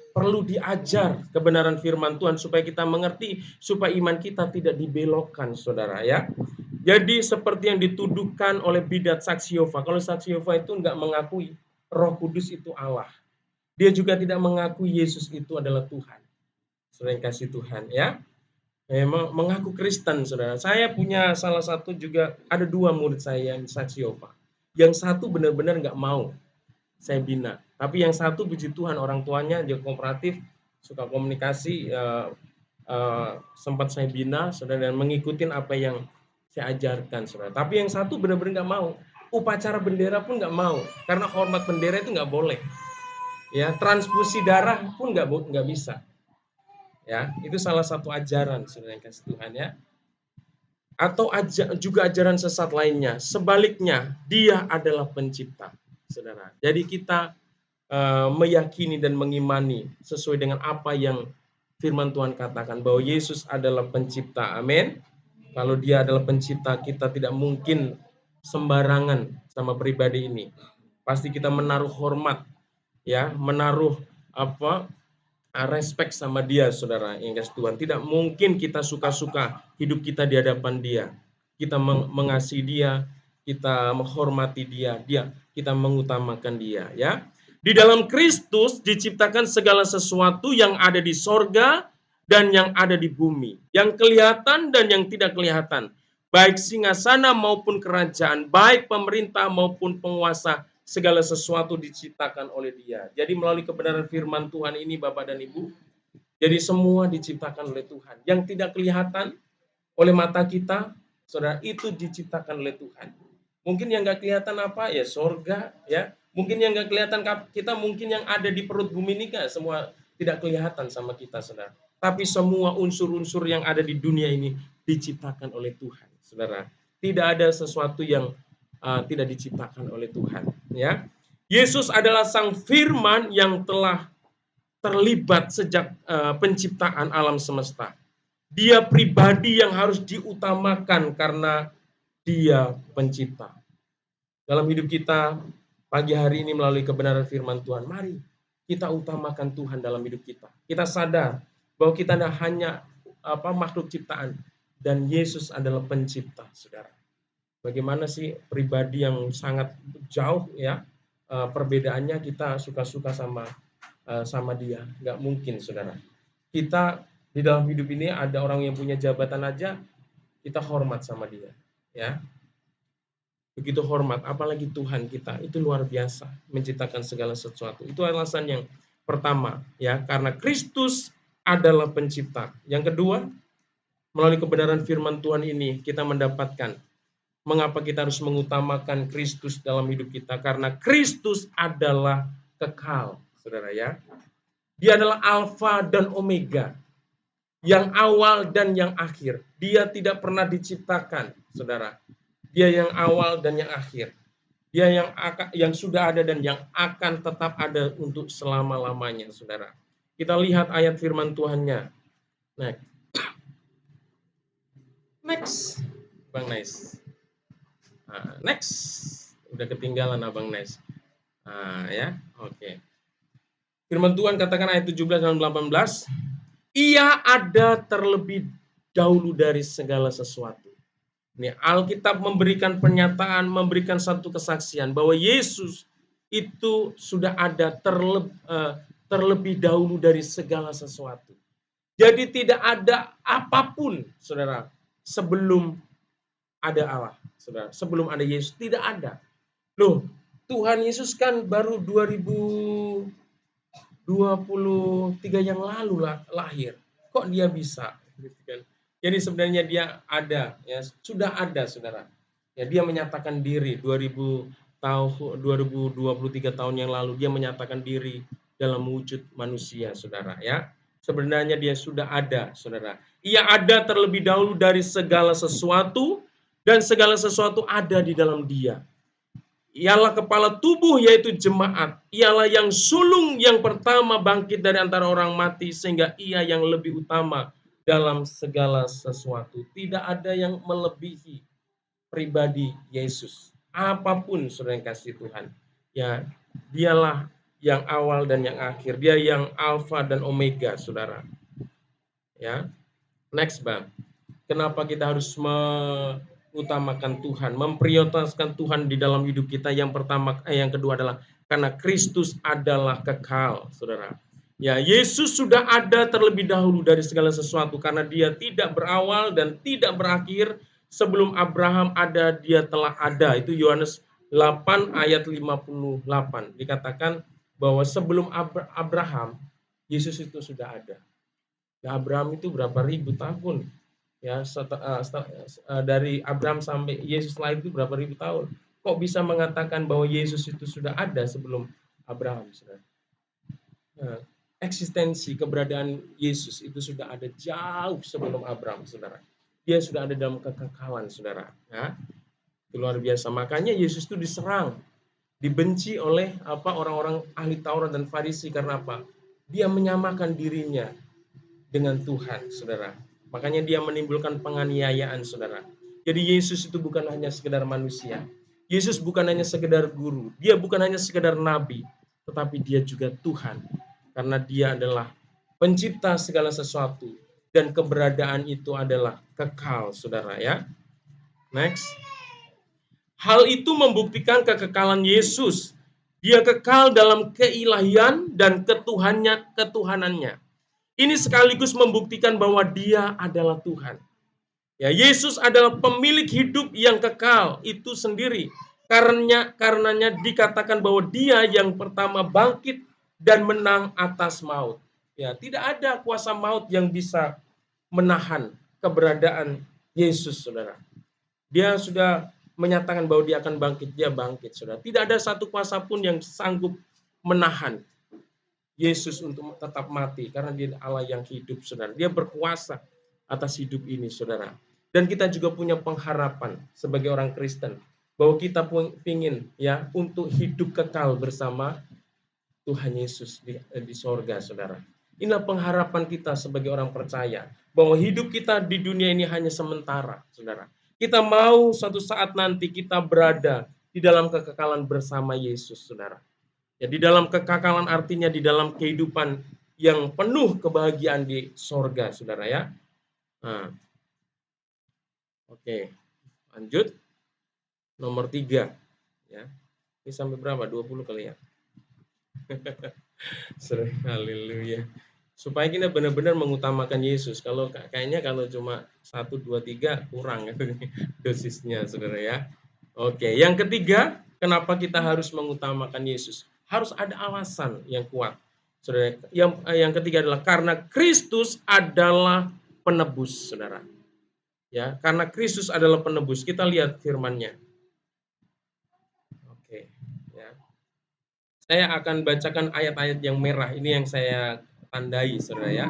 perlu diajar kebenaran firman Tuhan supaya kita mengerti, supaya iman kita tidak dibelokkan, saudara ya. Jadi seperti yang dituduhkan oleh bidat saksi Yehova. Kalau saksi Yehova itu enggak mengakui Roh Kudus itu Allah. Dia juga tidak mengakui Yesus itu adalah Tuhan. Saudara yang kasih Tuhan ya. Mengaku Kristen, saudara. Saya punya salah satu juga, ada 2 murid saya yang saksi Yehova. Yang satu benar-benar enggak mau saya bina. Tapi yang satu puji Tuhan orang tuanya dia kooperatif, suka komunikasi, sempat saya bina, saudara, dan mengikuti apa yang saya ajarkan, saudara. Tapi yang satu benar-benar nggak mau. Upacara bendera pun nggak mau, karena hormat bendera itu nggak boleh. Ya, transfusi darah pun nggak bisa. Ya, itu salah satu ajaran saudara yang kasih Tuhan ya. Atau juga ajaran sesat lainnya. Sebaliknya, Dia adalah pencipta, saudara. Jadi kita meyakini dan mengimani sesuai dengan apa yang firman Tuhan katakan bahwa Yesus adalah pencipta. Amin. Kalau Dia adalah pencipta, kita tidak mungkin sembarangan sama pribadi ini. Pasti kita menaruh hormat, ya, menaruh apa respect sama Dia, saudara yang kasih Tuhan. Tidak mungkin kita suka-suka hidup kita di hadapan Dia. Kita mengasihi Dia, kita menghormati Dia, kita mengutamakan Dia, ya. Di dalam Kristus diciptakan segala sesuatu yang ada di sorga dan yang ada di bumi, yang kelihatan dan yang tidak kelihatan, baik singgasana maupun kerajaan, baik pemerintah maupun penguasa, segala sesuatu diciptakan oleh Dia. Jadi melalui kebenaran firman Tuhan ini Bapak dan Ibu, jadi semua diciptakan oleh Tuhan. Yang tidak kelihatan oleh mata kita, saudara, itu diciptakan oleh Tuhan. Mungkin yang nggak kelihatan apa ya, sorga, ya. Mungkin yang nggak kelihatan kita, mungkin yang ada di perut bumi ini kan semua tidak kelihatan sama kita, saudara. Tapi semua unsur-unsur yang ada di dunia ini diciptakan oleh Tuhan, saudara. Tidak ada sesuatu yang tidak diciptakan oleh Tuhan, ya. Yesus adalah Sang Firman yang telah terlibat sejak penciptaan alam semesta. Dia pribadi yang harus diutamakan karena Dia pencipta. Dalam hidup kita pagi hari ini melalui kebenaran firman Tuhan, mari kita utamakan Tuhan dalam hidup kita. Kita sadar bahwa kita hanya makhluk ciptaan dan Yesus adalah pencipta, saudara. Bagaimana sih pribadi yang sangat jauh ya perbedaannya, kita suka-suka sama Dia? Nggak mungkin, saudara. Kita di dalam hidup ini ada orang yang punya jabatan aja, kita hormat sama dia, ya. Begitu hormat, apalagi Tuhan kita, itu luar biasa, menciptakan segala sesuatu. Itu alasan yang pertama, ya, karena Kristus adalah pencipta. Yang kedua, melalui kebenaran firman Tuhan ini, kita mendapatkan mengapa kita harus mengutamakan Kristus dalam hidup kita, karena Kristus adalah kekal, saudara ya. Dia adalah Alfa dan Omega, yang awal dan yang akhir. Dia tidak pernah diciptakan, saudara. Dia yang awal dan yang akhir. Dia yang sudah ada dan yang akan tetap ada untuk selama-lamanya, saudara. Kita lihat ayat firman Tuhannya. Next. Bang Nice. Next. Udah ketinggalan Abang Nice. Ya, oke. Firman Tuhan katakan ayat 17 dan 18. Ia ada terlebih dahulu dari segala sesuatu. Ini Alkitab memberikan pernyataan, memberikan satu kesaksian bahwa Yesus itu sudah ada terlebih dahulu dari segala sesuatu. Jadi tidak ada apapun, saudara, sebelum ada Allah, saudara. Sebelum ada Yesus, tidak ada. Loh, Tuhan Yesus kan baru 2023 yang lalu lahir. Kok dia bisa? Jadi sebenarnya dia ada, ya, sudah ada, saudara. Ya, dia menyatakan diri 2023 tahun yang lalu dia menyatakan diri dalam wujud manusia, saudara, ya. Sebenarnya dia sudah ada, saudara. Ia ada terlebih dahulu dari segala sesuatu dan segala sesuatu ada di dalam Dia. Ialah kepala tubuh, yaitu jemaat. Ialah yang sulung yang pertama bangkit dari antara orang mati, sehingga ia yang lebih utama dalam segala sesuatu. Tidak ada yang melebihi pribadi Yesus. Apapun, saudara yang kasih Tuhan, ya, dialah yang awal dan yang akhir. Dia yang alfa dan omega, saudara. Ya, next bang. Kenapa kita harus mengutamakan Tuhan, memprioritaskan Tuhan di dalam hidup kita? Yang pertama, yang kedua adalah karena Kristus adalah kekal, saudara. Ya, Yesus sudah ada terlebih dahulu dari segala sesuatu karena Dia tidak berawal dan tidak berakhir. Sebelum Abraham ada, Dia telah ada. Itu Yohanes 8 ayat 58. Dikatakan bahwa sebelum Abraham, Yesus itu sudah ada. Nah, Abraham itu berapa ribu tahun? Ya, dari Abraham sampai Yesus lahir itu berapa ribu tahun? Kok bisa mengatakan bahwa Yesus itu sudah ada sebelum Abraham, saudara? Nah, eksistensi keberadaan Yesus itu sudah ada jauh sebelum Abraham, saudara. Dia sudah ada dalam kekekalan, saudara. Ya, itu luar biasa. Makanya Yesus itu diserang, dibenci oleh orang-orang ahli Taurat dan Farisi karena apa? Dia menyamakan dirinya dengan Tuhan, saudara. Makanya dia menimbulkan penganiayaan, saudara. Jadi Yesus itu bukan hanya sekedar manusia. Yesus bukan hanya sekedar guru. Dia bukan hanya sekedar nabi, tetapi dia juga Tuhan. Karena dia adalah pencipta segala sesuatu dan keberadaan itu adalah kekal, saudara ya. Next. Hal itu membuktikan kekekalan Yesus. Dia kekal dalam keilahian dan ketuhanannya. Ini sekaligus membuktikan bahwa dia adalah Tuhan. Ya, Yesus adalah pemilik hidup yang kekal itu sendiri. Karenanya dikatakan bahwa dia yang pertama bangkit dan menang atas maut. Ya, tidak ada kuasa maut yang bisa menahan keberadaan Yesus, saudara. Dia sudah menyatakan bahwa dia akan bangkit, dia bangkit, saudara. Tidak ada satu kuasa pun yang sanggup menahan Yesus untuk tetap mati karena dia Allah yang hidup, saudara. Dia berkuasa atas hidup ini, saudara. Dan kita juga punya pengharapan sebagai orang Kristen bahwa kita pun ingin ya untuk hidup kekal bersama Tuhan Yesus di sorga, saudara. Inilah pengharapan kita sebagai orang percaya bahwa hidup kita di dunia ini hanya sementara, saudara. Kita mau suatu saat nanti kita berada di dalam kekekalan bersama Yesus, saudara. Ya, di dalam kekekalan artinya di dalam kehidupan yang penuh kebahagiaan di sorga, saudara ya. Nah, oke, lanjut. Nomor 3. Ya. Ini sampai berapa? 20 kali ya? Haleluya. Supaya kita benar-benar mengutamakan Yesus. Kayaknya kalau cuma 1, 2, 3 kurang dosisnya, saudara ya. Oke, yang ketiga, kenapa kita harus mengutamakan Yesus? Harus ada alasan yang kuat. Saudara, yang ketiga adalah karena Kristus adalah penebus, saudara. Ya, karena Kristus adalah penebus. Kita lihat firman-Nya. Oke, ya. Saya akan bacakan ayat-ayat yang merah. Ini yang saya tandai, saudara ya.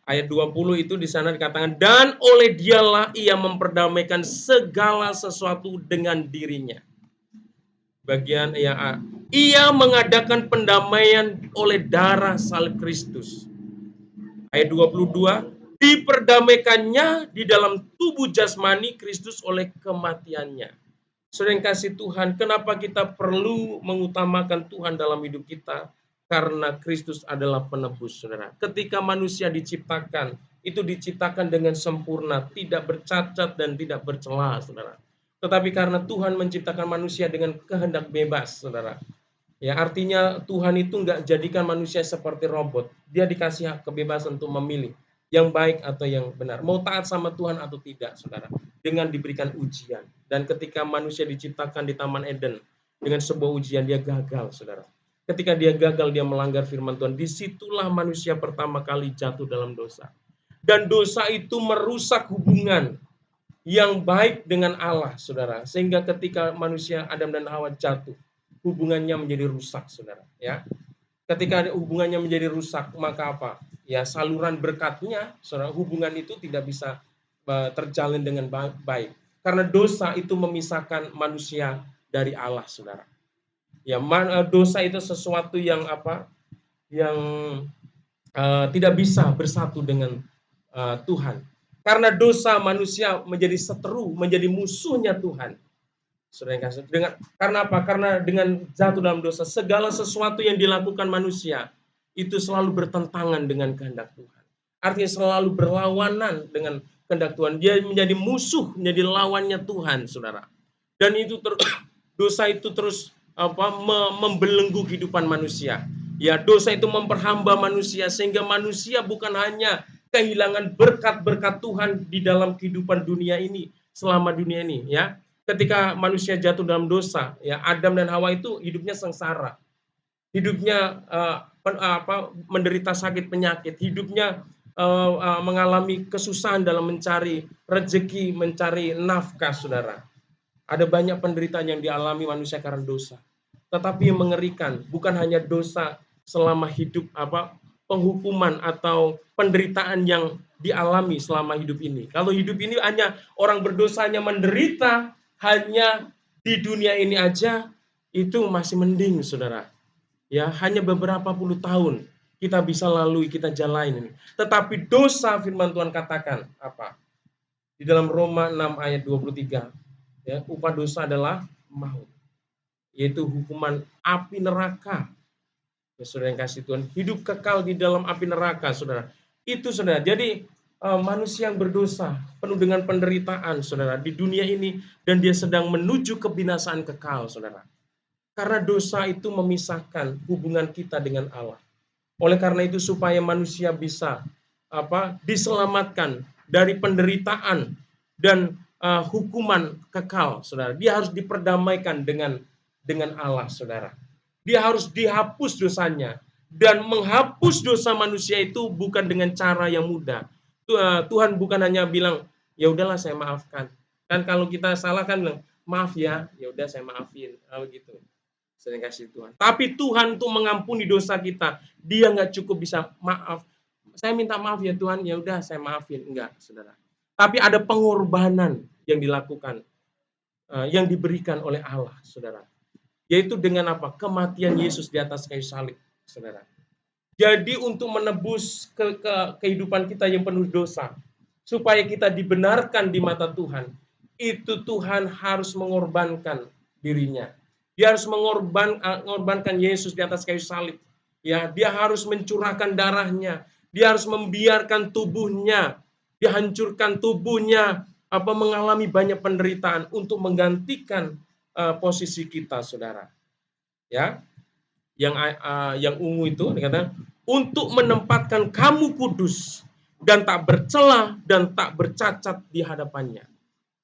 Ayat 20 itu di sana dikatakan, dan oleh dialah ia memperdamaikan segala sesuatu dengan dirinya. Bagian yang A. Ia mengadakan pendamaian oleh darah salib Kristus. Ayat 22, diperdamaikannya di dalam tubuh jasmani Kristus oleh kematiannya. Saudara yang kasih Tuhan, kenapa kita perlu mengutamakan Tuhan dalam hidup kita? Karena Kristus adalah penebus, saudara. Ketika manusia diciptakan, itu diciptakan dengan sempurna, tidak bercacat dan tidak bercela, saudara. Tetapi karena Tuhan menciptakan manusia dengan kehendak bebas, saudara. Ya, artinya Tuhan itu enggak jadikan manusia seperti robot. Dia dikasih kebebasan untuk memilih yang baik atau yang benar. Mau taat sama Tuhan atau tidak, saudara. Dengan diberikan ujian. Dan ketika manusia diciptakan di Taman Eden, dengan sebuah ujian dia gagal, saudara. Ketika dia gagal, dia melanggar firman Tuhan. Disitulah manusia pertama kali jatuh dalam dosa. Dan dosa itu merusak hubungan yang baik dengan Allah, saudara. Sehingga ketika manusia Adam dan Hawa jatuh, hubungannya menjadi rusak, saudara. Ya, ketika hubungannya menjadi rusak, maka apa? Ya, saluran berkatnya, saudara, hubungan itu tidak bisa terjalin dengan baik. Karena dosa itu memisahkan manusia dari Allah, saudara. Ya, dosa itu sesuatu yang apa? Yang tidak bisa bersatu dengan Tuhan. Karena dosa manusia menjadi seteru, menjadi musuhnya Tuhan. Saudara yang kasih, karena apa? Karena dengan jatuh dalam dosa, segala sesuatu yang dilakukan manusia itu selalu bertentangan dengan kehendak Tuhan. Artinya selalu berlawanan dengan kehendak Tuhan. Dia menjadi musuh, menjadi lawannya Tuhan, saudara. Dan itu dosa itu terus membelenggu kehidupan manusia. Ya, dosa itu memperhamba manusia sehingga manusia bukan hanya kehilangan berkat-berkat Tuhan di dalam kehidupan dunia ini, selama dunia ini, ya. Ketika manusia jatuh dalam dosa, ya, Adam dan Hawa itu hidupnya sengsara. Hidupnya menderita sakit penyakit, hidupnya mengalami kesusahan dalam mencari rezeki, mencari nafkah, saudara. Ada banyak penderitaan yang dialami manusia karena dosa. Tetapi yang mengerikan, bukan hanya dosa selama hidup penghukuman atau penderitaan yang dialami selama hidup ini. Kalau hidup ini hanya orang berdosanya menderita hanya di dunia ini aja, itu masih mending, saudara. Ya, hanya beberapa puluh tahun kita bisa lalui, kita jalanin ini. Tetapi dosa, firman Tuhan katakan apa? Di dalam Roma 6 ayat 23, ya, upah dosa adalah maut, yaitu hukuman api neraka. Ya, saudara yang kasih Tuhan, hidup kekal di dalam api neraka, saudara. Itu, saudara. Jadi manusia yang berdosa penuh dengan penderitaan, saudara, di dunia ini, dan dia sedang menuju kebinasaan kekal, saudara. Karena dosa itu memisahkan hubungan kita dengan Allah. Oleh karena itu, supaya manusia bisa diselamatkan dari penderitaan dan hukuman kekal, saudara. Dia harus diperdamaikan dengan Allah, saudara. Dia harus dihapus dosanya, dan menghapus dosa manusia itu bukan dengan cara yang mudah. Tuhan bukan hanya bilang, ya udahlah saya maafkan. Kan kalau kita salah kan bilang, maaf ya, ya udah saya maafin, gitu. Sering kasih Tuhan. Tapi Tuhan tuh mengampuni dosa kita. Dia nggak cukup bisa maaf. Saya minta maaf ya Tuhan, ya udah saya maafin. Enggak, saudara. Tapi ada pengorbanan yang dilakukan, yang diberikan oleh Allah, saudara. Yaitu dengan apa? Kematian Yesus di atas kayu salib, saudara. Jadi untuk menebus kehidupan kita yang penuh dosa, supaya kita dibenarkan di mata Tuhan, itu Tuhan harus mengorbankan dirinya. Dia harus mengorbankan Yesus di atas kayu salib. Ya, dia harus mencurahkan darahnya. Dia harus membiarkan tubuhnya, dihancurkan tubuhnya, mengalami banyak penderitaan untuk menggantikan posisi kita, saudara. Ya, yang ungu itu dikatakan untuk menempatkan kamu kudus dan tak bercela dan tak bercacat di hadapannya.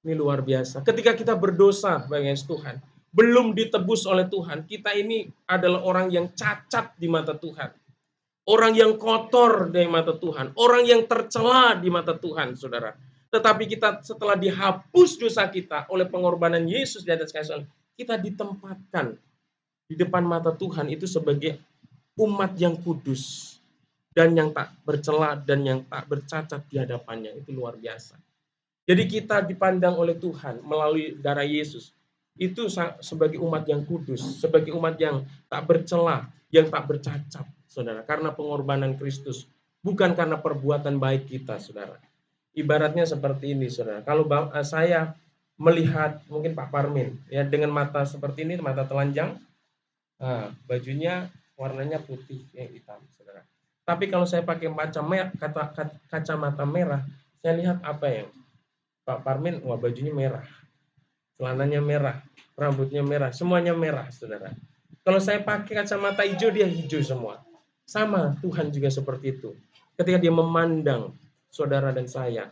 Ini luar biasa. Ketika kita berdosa bagi Tuhan, belum ditebus oleh Tuhan, kita ini adalah orang yang cacat di mata Tuhan. Orang yang kotor di mata Tuhan, orang yang tercela di mata Tuhan, saudara. Tetapi kita setelah dihapus dosa kita oleh pengorbanan Yesus di atas kayu salib, kita ditempatkan di depan mata Tuhan itu sebagai umat yang kudus dan yang tak bercela dan yang tak bercacat di hadapannya. Itu luar biasa. Jadi kita dipandang oleh Tuhan melalui darah Yesus itu sebagai umat yang kudus, sebagai umat yang tak bercela, yang tak bercacat, saudara, karena pengorbanan Kristus, bukan karena perbuatan baik kita, saudara. Ibaratnya seperti ini, saudara. Kalau saya melihat mungkin Pak Parmin ya dengan mata seperti ini, mata telanjang, bajunya warnanya putih, hitam, saudara. Tapi kalau saya pakai kacamata merah, saya lihat apa yang Pak Parmin, wah bajunya merah, celananya merah, rambutnya merah, semuanya merah, saudara. Kalau saya pakai kacamata hijau, dia hijau semua. Sama, Tuhan juga seperti itu. Ketika dia memandang saudara dan saya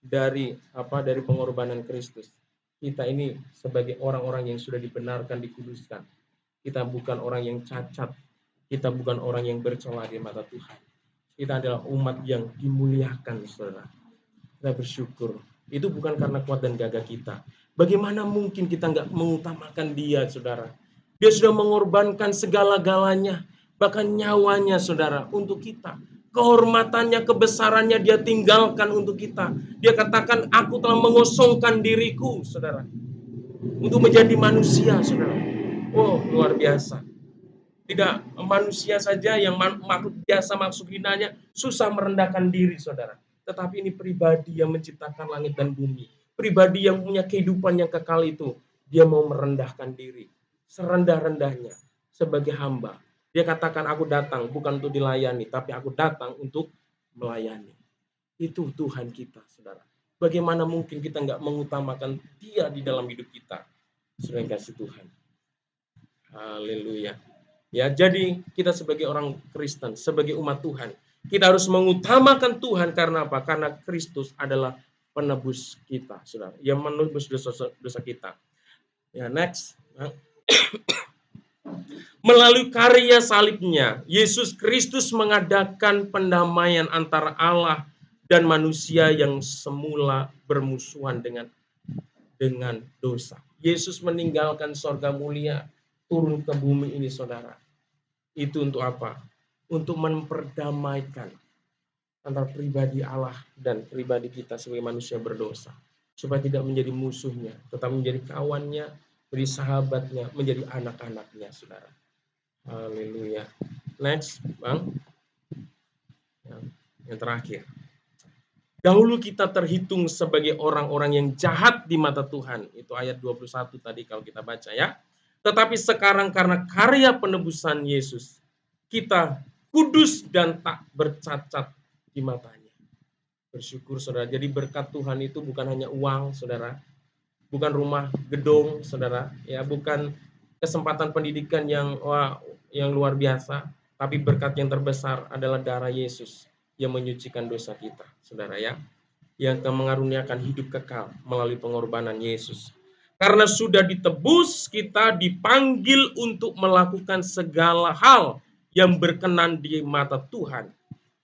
dari pengorbanan Kristus, kita ini sebagai orang-orang yang sudah dibenarkan, dikuduskan. Kita bukan orang yang cacat, kita bukan orang yang bercela di mata Tuhan. Kita adalah umat yang dimuliakan, saudara. Kita bersyukur. Itu bukan karena kuat dan gagah kita. Bagaimana mungkin kita nggak mengutamakan dia, saudara? Dia sudah mengorbankan segala-galanya, bahkan nyawanya, saudara, untuk kita. Kehormatannya, kebesarannya dia tinggalkan untuk kita. Dia katakan, aku telah mengosongkan diriku, saudara, untuk menjadi manusia, saudara. Oh, luar biasa. Tidak manusia saja yang makhluk biasa, makhluk hinanya, susah merendahkan diri, saudara. Tetapi ini pribadi yang menciptakan langit dan bumi. Pribadi yang punya kehidupan yang kekal itu. Dia mau merendahkan diri. Serendah-rendahnya. Sebagai hamba. Dia katakan, aku datang bukan untuk dilayani. Tapi aku datang untuk melayani. Itu Tuhan kita, saudara. Bagaimana mungkin kita nggak mengutamakan dia di dalam hidup kita. Saudara yang kasih Tuhan. Haleluya. Ya, jadi kita sebagai orang Kristen, sebagai umat Tuhan, kita harus mengutamakan Tuhan karena apa? Karena Kristus adalah penebus kita, saudara, yang menebus dosa kita. Ya, next. Melalui karya salibnya, Yesus Kristus mengadakan pendamaian antara Allah dan manusia yang semula bermusuhan dengan dosa. Yesus meninggalkan sorga mulia, turun ke bumi ini, saudara. Itu untuk apa? Untuk memperdamaikan antara pribadi Allah dan pribadi kita sebagai manusia berdosa. Supaya tidak menjadi musuhnya, tetapi menjadi kawannya, menjadi sahabatnya, menjadi anak-anaknya, saudara. Haleluya. Next, Bang. Yang terakhir. Dahulu kita terhitung sebagai orang-orang yang jahat di mata Tuhan. Itu ayat 21 tadi kalau kita baca ya. Tetapi sekarang karena karya penebusan Yesus, kita kudus dan tak bercacat di matanya. Bersyukur saudara. Jadi berkat Tuhan itu bukan hanya uang, saudara. Bukan rumah, gedung, saudara. Ya, bukan kesempatan pendidikan yang luar biasa. Tapi berkat yang terbesar adalah darah Yesus yang menyucikan dosa kita, saudara ya. Yang mengaruniakan hidup kekal melalui pengorbanan Yesus. Karena sudah ditebus, kita dipanggil untuk melakukan segala hal yang berkenan di mata Tuhan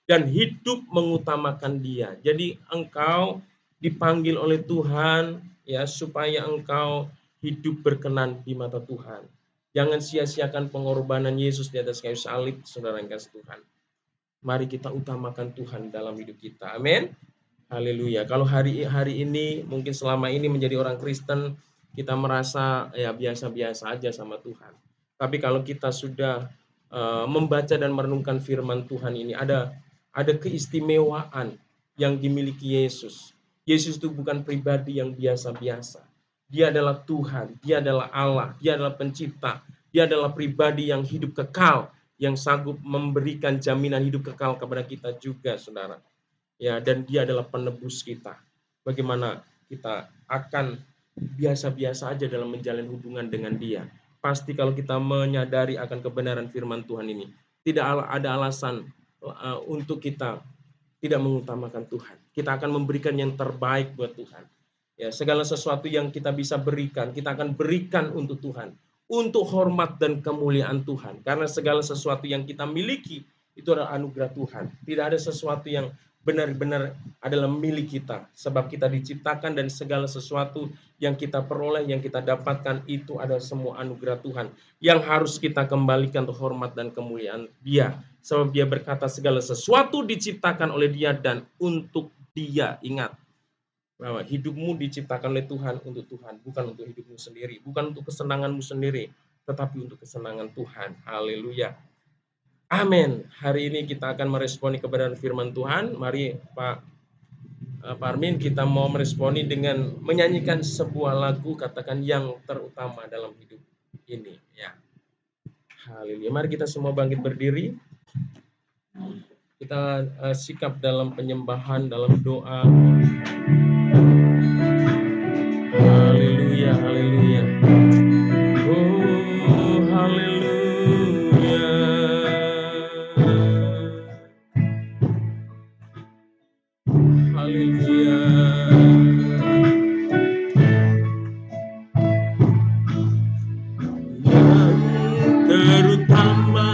dan hidup mengutamakan Dia. Jadi engkau dipanggil oleh Tuhan ya supaya engkau hidup berkenan di mata Tuhan. Jangan sia-siakan pengorbanan Yesus di atas kayu salib, saudara yang kasih Tuhan. Mari kita utamakan Tuhan dalam hidup kita. Amin. Haleluya. Kalau hari ini mungkin selama ini menjadi orang Kristen kita merasa ya biasa-biasa aja sama Tuhan. Tapi kalau kita sudah membaca dan merenungkan firman Tuhan ini ada keistimewaan yang dimiliki Yesus. Yesus itu bukan pribadi yang biasa-biasa. Dia adalah Tuhan, dia adalah Allah, dia adalah pencipta, dia adalah pribadi yang hidup kekal, yang sanggup memberikan jaminan hidup kekal kepada kita juga, saudara. Ya, dan dia adalah penebus kita. Bagaimana kita akan biasa-biasa aja dalam menjalin hubungan dengan dia. Pasti kalau kita menyadari akan kebenaran firman Tuhan ini, tidak ada alasan untuk kita tidak mengutamakan Tuhan. Kita akan memberikan yang terbaik buat Tuhan. Ya, segala sesuatu yang kita bisa berikan, kita akan berikan untuk Tuhan. Untuk hormat dan kemuliaan Tuhan. Karena segala sesuatu yang kita miliki, itu adalah anugerah Tuhan. Tidak ada sesuatu yang benar-benar adalah milik kita. Sebab kita diciptakan dan segala sesuatu yang kita peroleh, yang kita dapatkan, itu adalah semua anugerah Tuhan. Yang harus kita kembalikan untuk hormat dan kemuliaan Dia. Sebab Dia berkata segala sesuatu diciptakan oleh Dia dan untuk Dia. Ingat bahwa hidupmu diciptakan oleh Tuhan untuk Tuhan, bukan untuk hidupmu sendiri, bukan untuk kesenanganmu sendiri, tetapi untuk kesenangan Tuhan. Haleluya. Amin. Hari ini kita akan meresponi kebenaran firman Tuhan. Mari Pak Armin, kita mau meresponi dengan menyanyikan sebuah lagu, katakan yang terutama dalam hidup ini. Ya. Haleluya. Mari kita semua bangkit berdiri. Kita sikap dalam penyembahan, dalam doa. Haleluya, haleluya. Oh, haleluya. Haleluya. Yang terutama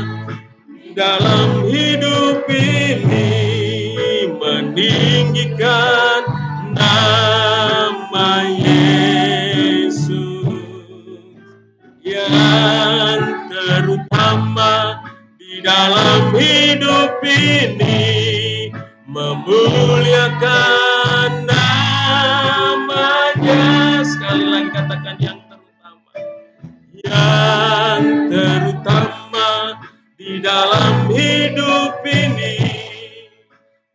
dalam hidup ini meninggikan nama Yesus. Yang terutama di dalam hidup ini memuliakan namanya. Sekali lagi katakan yang terutama. Yang terutama di dalam hidup ini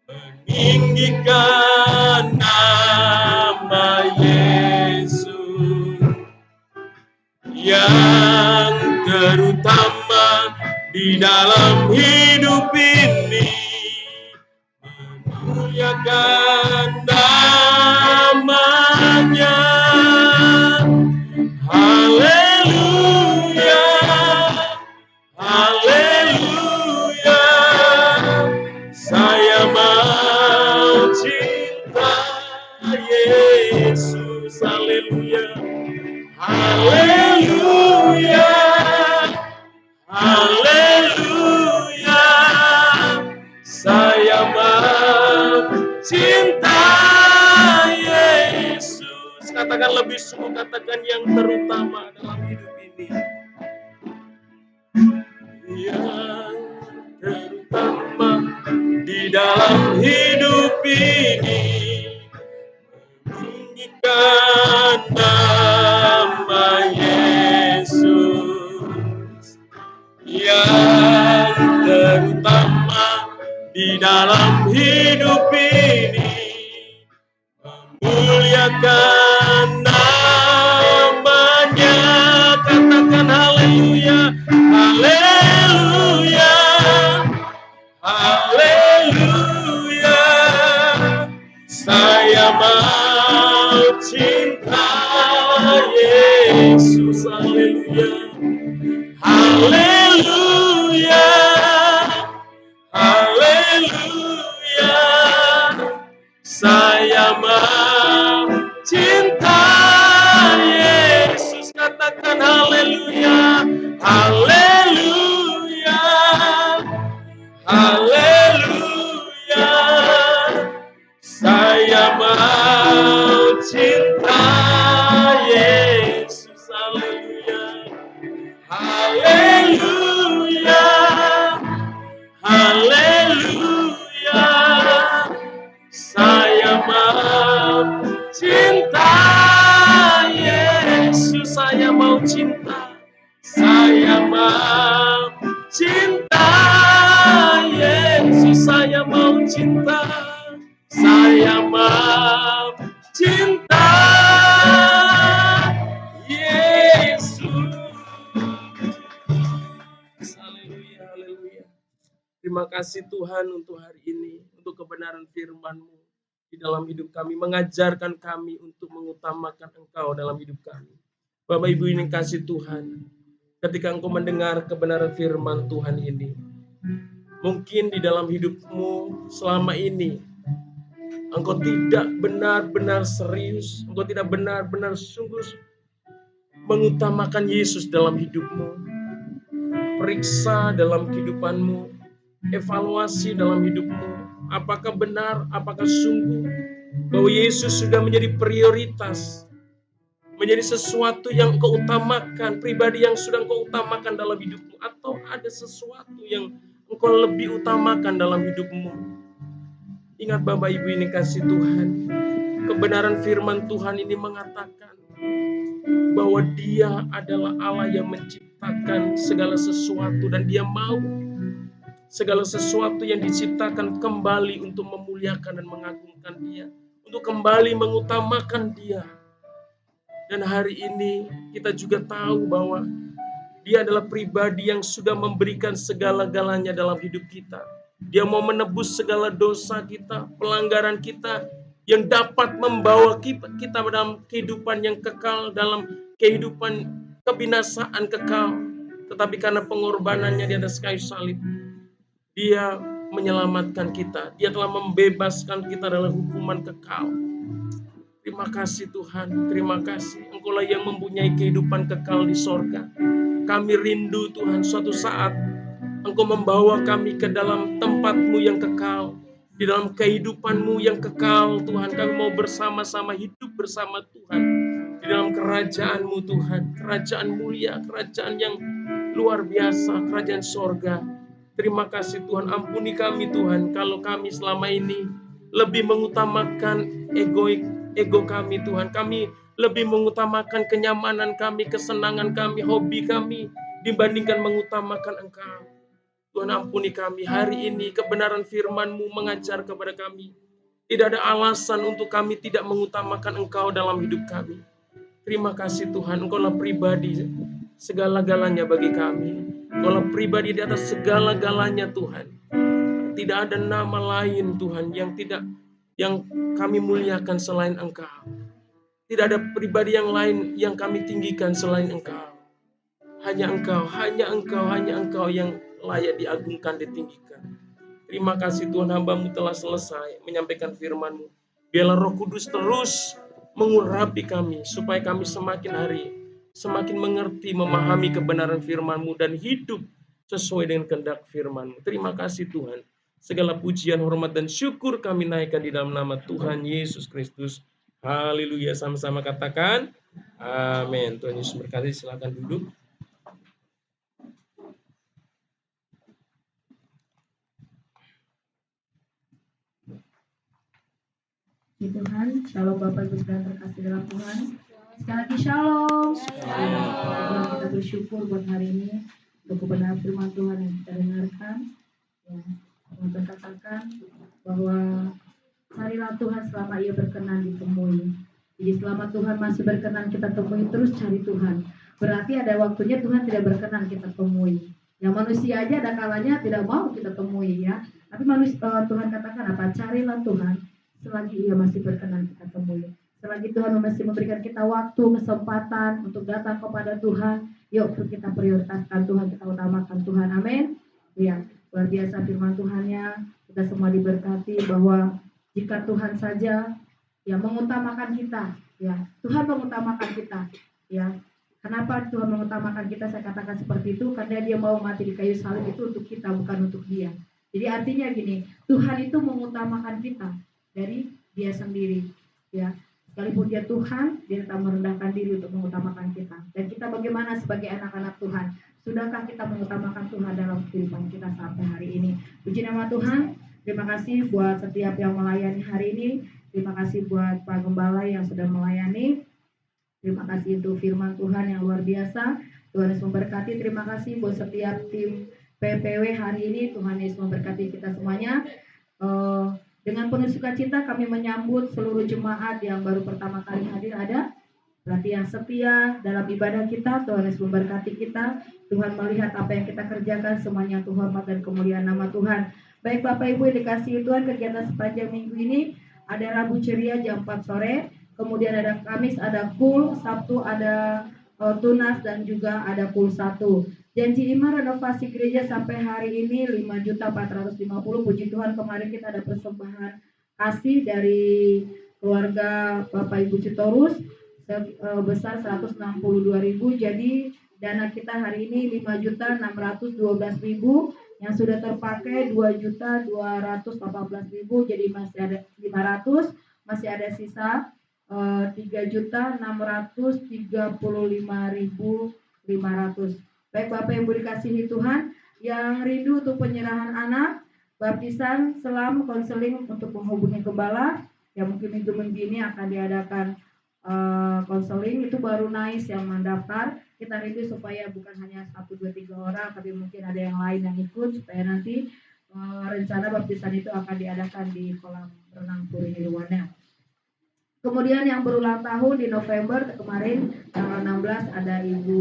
meninggikan nama Yesus. Yang terutama di dalam hidup ini memuliakan namanya. Haleluya, haleluya. Saya mau cinta Yesus. Haleluya, haleluya, haleluya. Saya mau cinta Yesus. Katakan lebih sungguh, katakan yang terutama dalam hidup ini. Ya. dalam hidup ini, meninggikan nama Yesus yang terutama di dalam hidup ini, memuliakan namanya. Katakan haleluya, haleluya, haleluya. Saya mau cinta Yesus, haleluya, haleluya, haleluya. Saya mau cinta Yesus. Katakan haleluya, haleluya, haleluya. Saya mau cinta Yesus, haleluya, haleluya, haleluya. Saya mau cinta Yesus, saya mau cinta, saya mau cinta Yesus, saya mau cinta, saya mau cinta Yesus. Haleluya, haleluya. Terima kasih Tuhan untuk hari ini, untuk kebenaran firman-Mu di dalam hidup kami, mengajarkan kami untuk mengutamakan Engkau dalam hidup kami. Bapak Ibu ini kasih Tuhan, ketika Engkau mendengar kebenaran firman Tuhan ini, mungkin di dalam hidupmu selama ini, Engkau tidak benar-benar serius, Engkau tidak benar-benar sungguh mengutamakan Yesus dalam hidupmu. Periksa dalam kehidupanmu, evaluasi dalam hidupmu. Apakah benar, apakah sungguh bahwa Yesus sudah menjadi prioritas, menjadi sesuatu yang engkau utamakan, pribadi yang sudah engkau utamakan dalam hidupmu, atau ada sesuatu yang engkau lebih utamakan dalam hidupmu. Ingat Bapak Ibu ini kasih Tuhan, kebenaran firman Tuhan ini mengatakan bahwa Dia adalah Allah yang menciptakan segala sesuatu, dan Dia mau segala sesuatu yang diciptakan kembali untuk memuliakan dan mengagungkan Dia, untuk kembali mengutamakan Dia. Dan hari ini kita juga tahu bahwa Dia adalah pribadi yang sudah memberikan segala-galanya dalam hidup kita. Dia mau menebus segala dosa kita, pelanggaran kita, yang dapat membawa kita dalam kehidupan yang kekal, dalam kehidupan kebinasaan kekal. Tetapi karena pengorbanannya di atas kayu salib, Dia menyelamatkan kita. Dia telah membebaskan kita dari hukuman kekal. Terima kasih Tuhan, terima kasih. Engkaulah yang mempunyai kehidupan kekal di sorga. Kami rindu Tuhan, suatu saat Engkau membawa kami ke dalam tempat-Mu yang kekal, di dalam kehidupan-Mu yang kekal Tuhan. Kami mau bersama-sama hidup bersama Tuhan di dalam kerajaan-Mu Tuhan, kerajaan mulia, kerajaan yang luar biasa, kerajaan sorga. Terima kasih Tuhan, ampuni kami Tuhan, kalau kami selama ini lebih mengutamakan ego kami Tuhan. Kami lebih mengutamakan kenyamanan kami, kesenangan kami, hobi kami, dibandingkan mengutamakan Engkau. Tuhan ampuni kami hari ini, kebenaran firman-Mu mengajar kepada kami. Tidak ada alasan untuk kami tidak mengutamakan Engkau dalam hidup kami. Terima kasih Tuhan, Engkaulah pribadi segala-galanya bagi kami. Engkaulah pribadi di atas segala-galanya Tuhan. Tidak ada nama lain Tuhan yang kami muliakan selain Engkau. Tidak ada pribadi yang lain yang kami tinggikan selain Engkau. Hanya Engkau, hanya Engkau, hanya Engkau yang layak diagungkan, ditinggikan. Terima kasih Tuhan, hamba-Mu telah selesai menyampaikan firman-Mu. Biarlah Roh Kudus terus mengurapi kami, supaya kami semakin hari semakin mengerti, memahami kebenaran firman-Mu dan hidup sesuai dengan kehendak firman-Mu. Terima kasih Tuhan. Segala pujian, hormat, dan syukur kami naikkan di dalam nama Tuhan Yesus Kristus. Haleluya, sama-sama katakan amin. Tuhan Yesus berkati, silakan duduk. Tuhan, shalom Bapak Ibu dan terkasih dalam Tuhan. Sekali lagi shalom. Tuhan, kita bersyukur buat hari ini untuk kebenaran firman Tuhan yang kita dengarkan. Ya, Tuhan berkatakan bahwa carilah Tuhan selama Ia berkenan ditemui. Jadi selama Tuhan masih berkenan kita temui, terus cari Tuhan. Berarti ada waktunya Tuhan tidak berkenan kita temui. Ya manusia aja ada kalanya tidak mau kita temui ya. Tapi Tuhan katakan apa? Carilah Tuhan selagi Ia masih berkenan kita temui. Selagi Tuhan masih memberikan kita waktu, kesempatan untuk datang kepada Tuhan, yuk kita prioritaskan Tuhan, kita utamakan Tuhan. Amin. Ya, luar biasa firman Tuhannya. Kita semua diberkati bahwa jika Tuhan saja yang mengutamakan kita, ya Tuhan mengutamakan kita, ya. Kenapa Tuhan mengutamakan kita? Saya katakan seperti itu karena Dia mau mati di kayu salib itu untuk kita, bukan untuk Dia. Jadi artinya gini, Tuhan itu mengutamakan kita dari Dia sendiri, ya. Sekalipun Dia Tuhan, Dia tetap merendahkan diri untuk mengutamakan kita. Dan kita bagaimana sebagai anak-anak Tuhan? Sudahkah kita mengutamakan Tuhan dalam kehidupan kita sampai hari ini? Puji nama Tuhan. Terima kasih buat setiap yang melayani hari ini. Terima kasih buat Pak Gembala yang sudah melayani. Terima kasih untuk firman Tuhan yang luar biasa. Tuhan Yesus memberkati. Terima kasih buat setiap tim PPW hari ini. Tuhan Yesus memberkati kita semuanya. Dengan penuh sukacita kami menyambut seluruh jemaat yang baru pertama kali hadir ada. Berarti yang setia dalam ibadah kita. Tuhan Yesus memberkati kita. Tuhan melihat apa yang kita kerjakan semuanya untuk hormat dan kemuliaan nama Tuhan. Baik Bapak Ibu yang dikasihi Tuhan, kegiatan sepanjang minggu ini ada Rabu ceria jam 4 sore. Kemudian ada Kamis ada KUL, Sabtu ada Tunas dan juga ada KUL 1. Janji iman renovasi gereja sampai hari ini 5.450. Puji Tuhan, kemarin kita ada persembahan kasih dari keluarga Bapak Ibu Citorus besar 162.000. Jadi dana kita hari ini 5.612.000, yang sudah terpakai 2.218.000. Jadi masih ada 500, masih ada sisa 3.635.500. Baik Bapak Ibu dikasihi Tuhan, yang rindu untuk penyerahan anak, baptisan, selam, konseling untuk menghubungi gembala. Ya mungkin minggu ini akan diadakan konseling, itu baru nice yang mendaftar. Kita rindu supaya bukan hanya 1, 2, 3 orang, tapi mungkin ada yang lain yang ikut, supaya nanti rencana baptisan itu akan diadakan di kolam renang Puri Nirwana. Kemudian yang berulang tahun di November kemarin tanggal 16 ada Ibu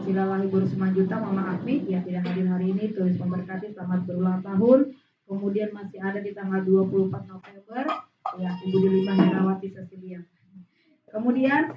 Silalahi Simanjuta, Mama Akmi yang tidak hadir hari ini. Tulis memberkati, selamat berulang tahun. Kemudian masih ada di tanggal 24 November ya Ibu Delima Herawati Cecilia. Kemudian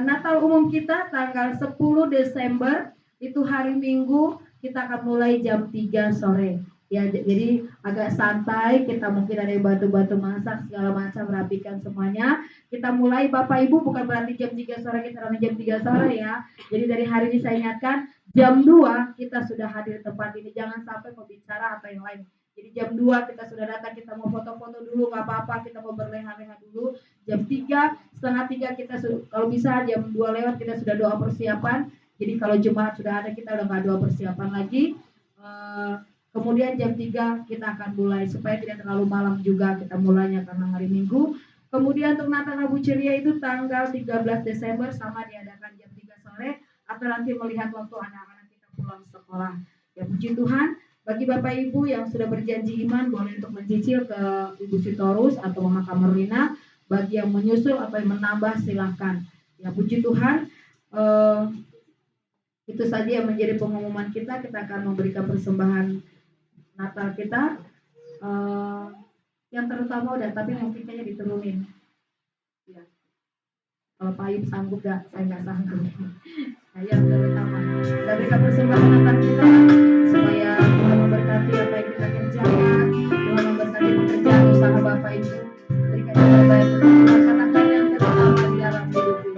Natal umum kita tanggal 10 Desember itu hari Minggu, kita akan mulai jam 3 sore. Ya, jadi agak santai, kita mungkin ada yang bantu-bantu masak segala macam, rapikan semuanya. Kita mulai Bapak Ibu, bukan berarti jam 3 sore kita ramai jam 3 sore ya. Jadi dari hari ini saya ingatkan jam 2 kita sudah hadir di tempat ini. Jangan sampai pembicara atau yang lain. Jadi jam 2 kita sudah datang, kita mau foto-foto dulu, nggak apa-apa, kita mau berleha-leha dulu. Jam 3, setengah 3 kita kalau bisa jam 2 lewat kita sudah doa persiapan. Jadi kalau jemaat sudah ada, kita udah nggak doa persiapan lagi. Kemudian jam 3 kita akan mulai, supaya tidak terlalu malam juga kita mulainya karena hari Minggu. Kemudian untuk Natal Rabu Ceria itu tanggal 13 Desember sama diadakan jam 3 sore, atau nanti melihat waktu anak-anak kita pulang sekolah. Ya puji Tuhan, bagi Bapak Ibu yang sudah berjanji iman boleh untuk mencicil ke Ibu Sitorus atau Mama Kamerlina. Bagi yang menyusul atau yang menambah silakan. Ya puji Tuhan. Itu saja yang menjadi pengumuman kita. Kita akan memberikan persembahan Natal kita, yang terutama udah, tapi mungkin kayaknya diturunin. Ya. Kalau Pak Ayub sanggup gak? Saya nggak sanggup. Nah, yang terutama kita berikan persembahan Natal kita supaya Tuhan memberkati apa yang kita kerjakan, Tuhan memberkati pekerjaan usaha Bapak Ibu, berikan yang terbaik untuk Tuhan, katakan yang terutama di dalam hidup ini.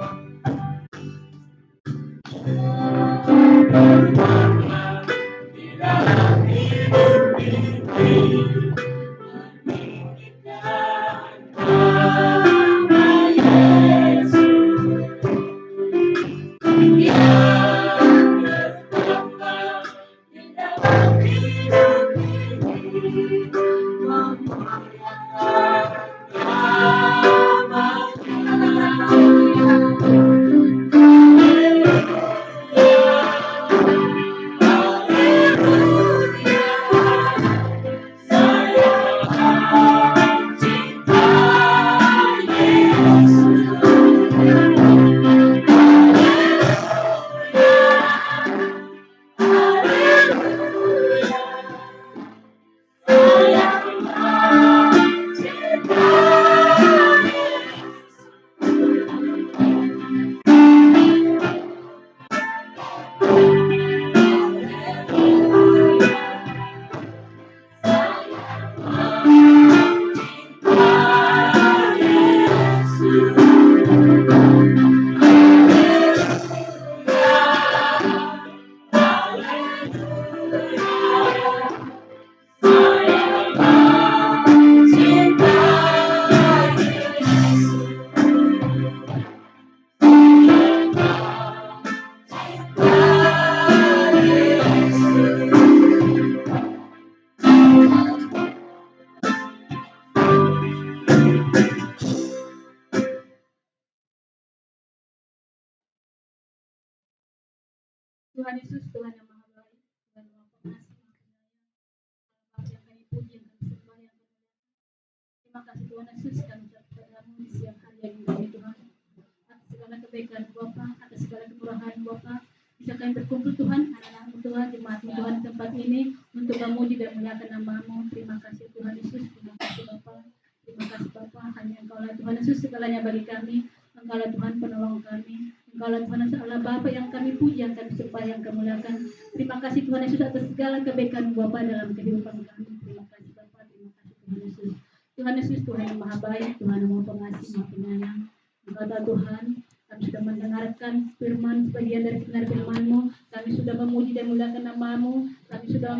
Tuhan Yesus, Tuhan yang maha baik, Tuhan yang maha pengasih, maha penyayang, Bapa yang kami puji, yang kami sembah, yang kami muliakan. Terima kasih Tuhan Yesus, kami ucap kepadamu di siang hari yang indah ini Tuhan. Atas segala kebaikan Bapa, atas segala kemurahan Bapa, bisa kami berkumpul Tuhan, anak-anakmu Tuhan, jemaatmu Tuhan di tempat ini untuk memuji dan memuliakan nama-Mu. Terima kasih Tuhan Yesus, terima kasih Bapa. Terima kasih Bapa, hanya Engkaulah Tuhan Yesus segalanya bagi kami. Engkaulah Tuhan penolong kami. Engkaulah Tuhan Yesus Allah Bapa yang kami puji, yang kami sembah, yang kami muliakan. Terima kasih Tuhan Yesus atas segala kebaikan Bapa dalam kehidupan kami. Terima kasih Bapa, terima kasih Tuhan Yesus. Tuhan Yesus, Tuhan yang maha baik, Tuhan yang maha pengasih, maha penyayang. Engkau Tuhan, kami sudah mendengarkan firman, sebagian dari kebenaran firman-Mu. Kami sudah memuji dan memuliakan nama-Mu. Kami sudah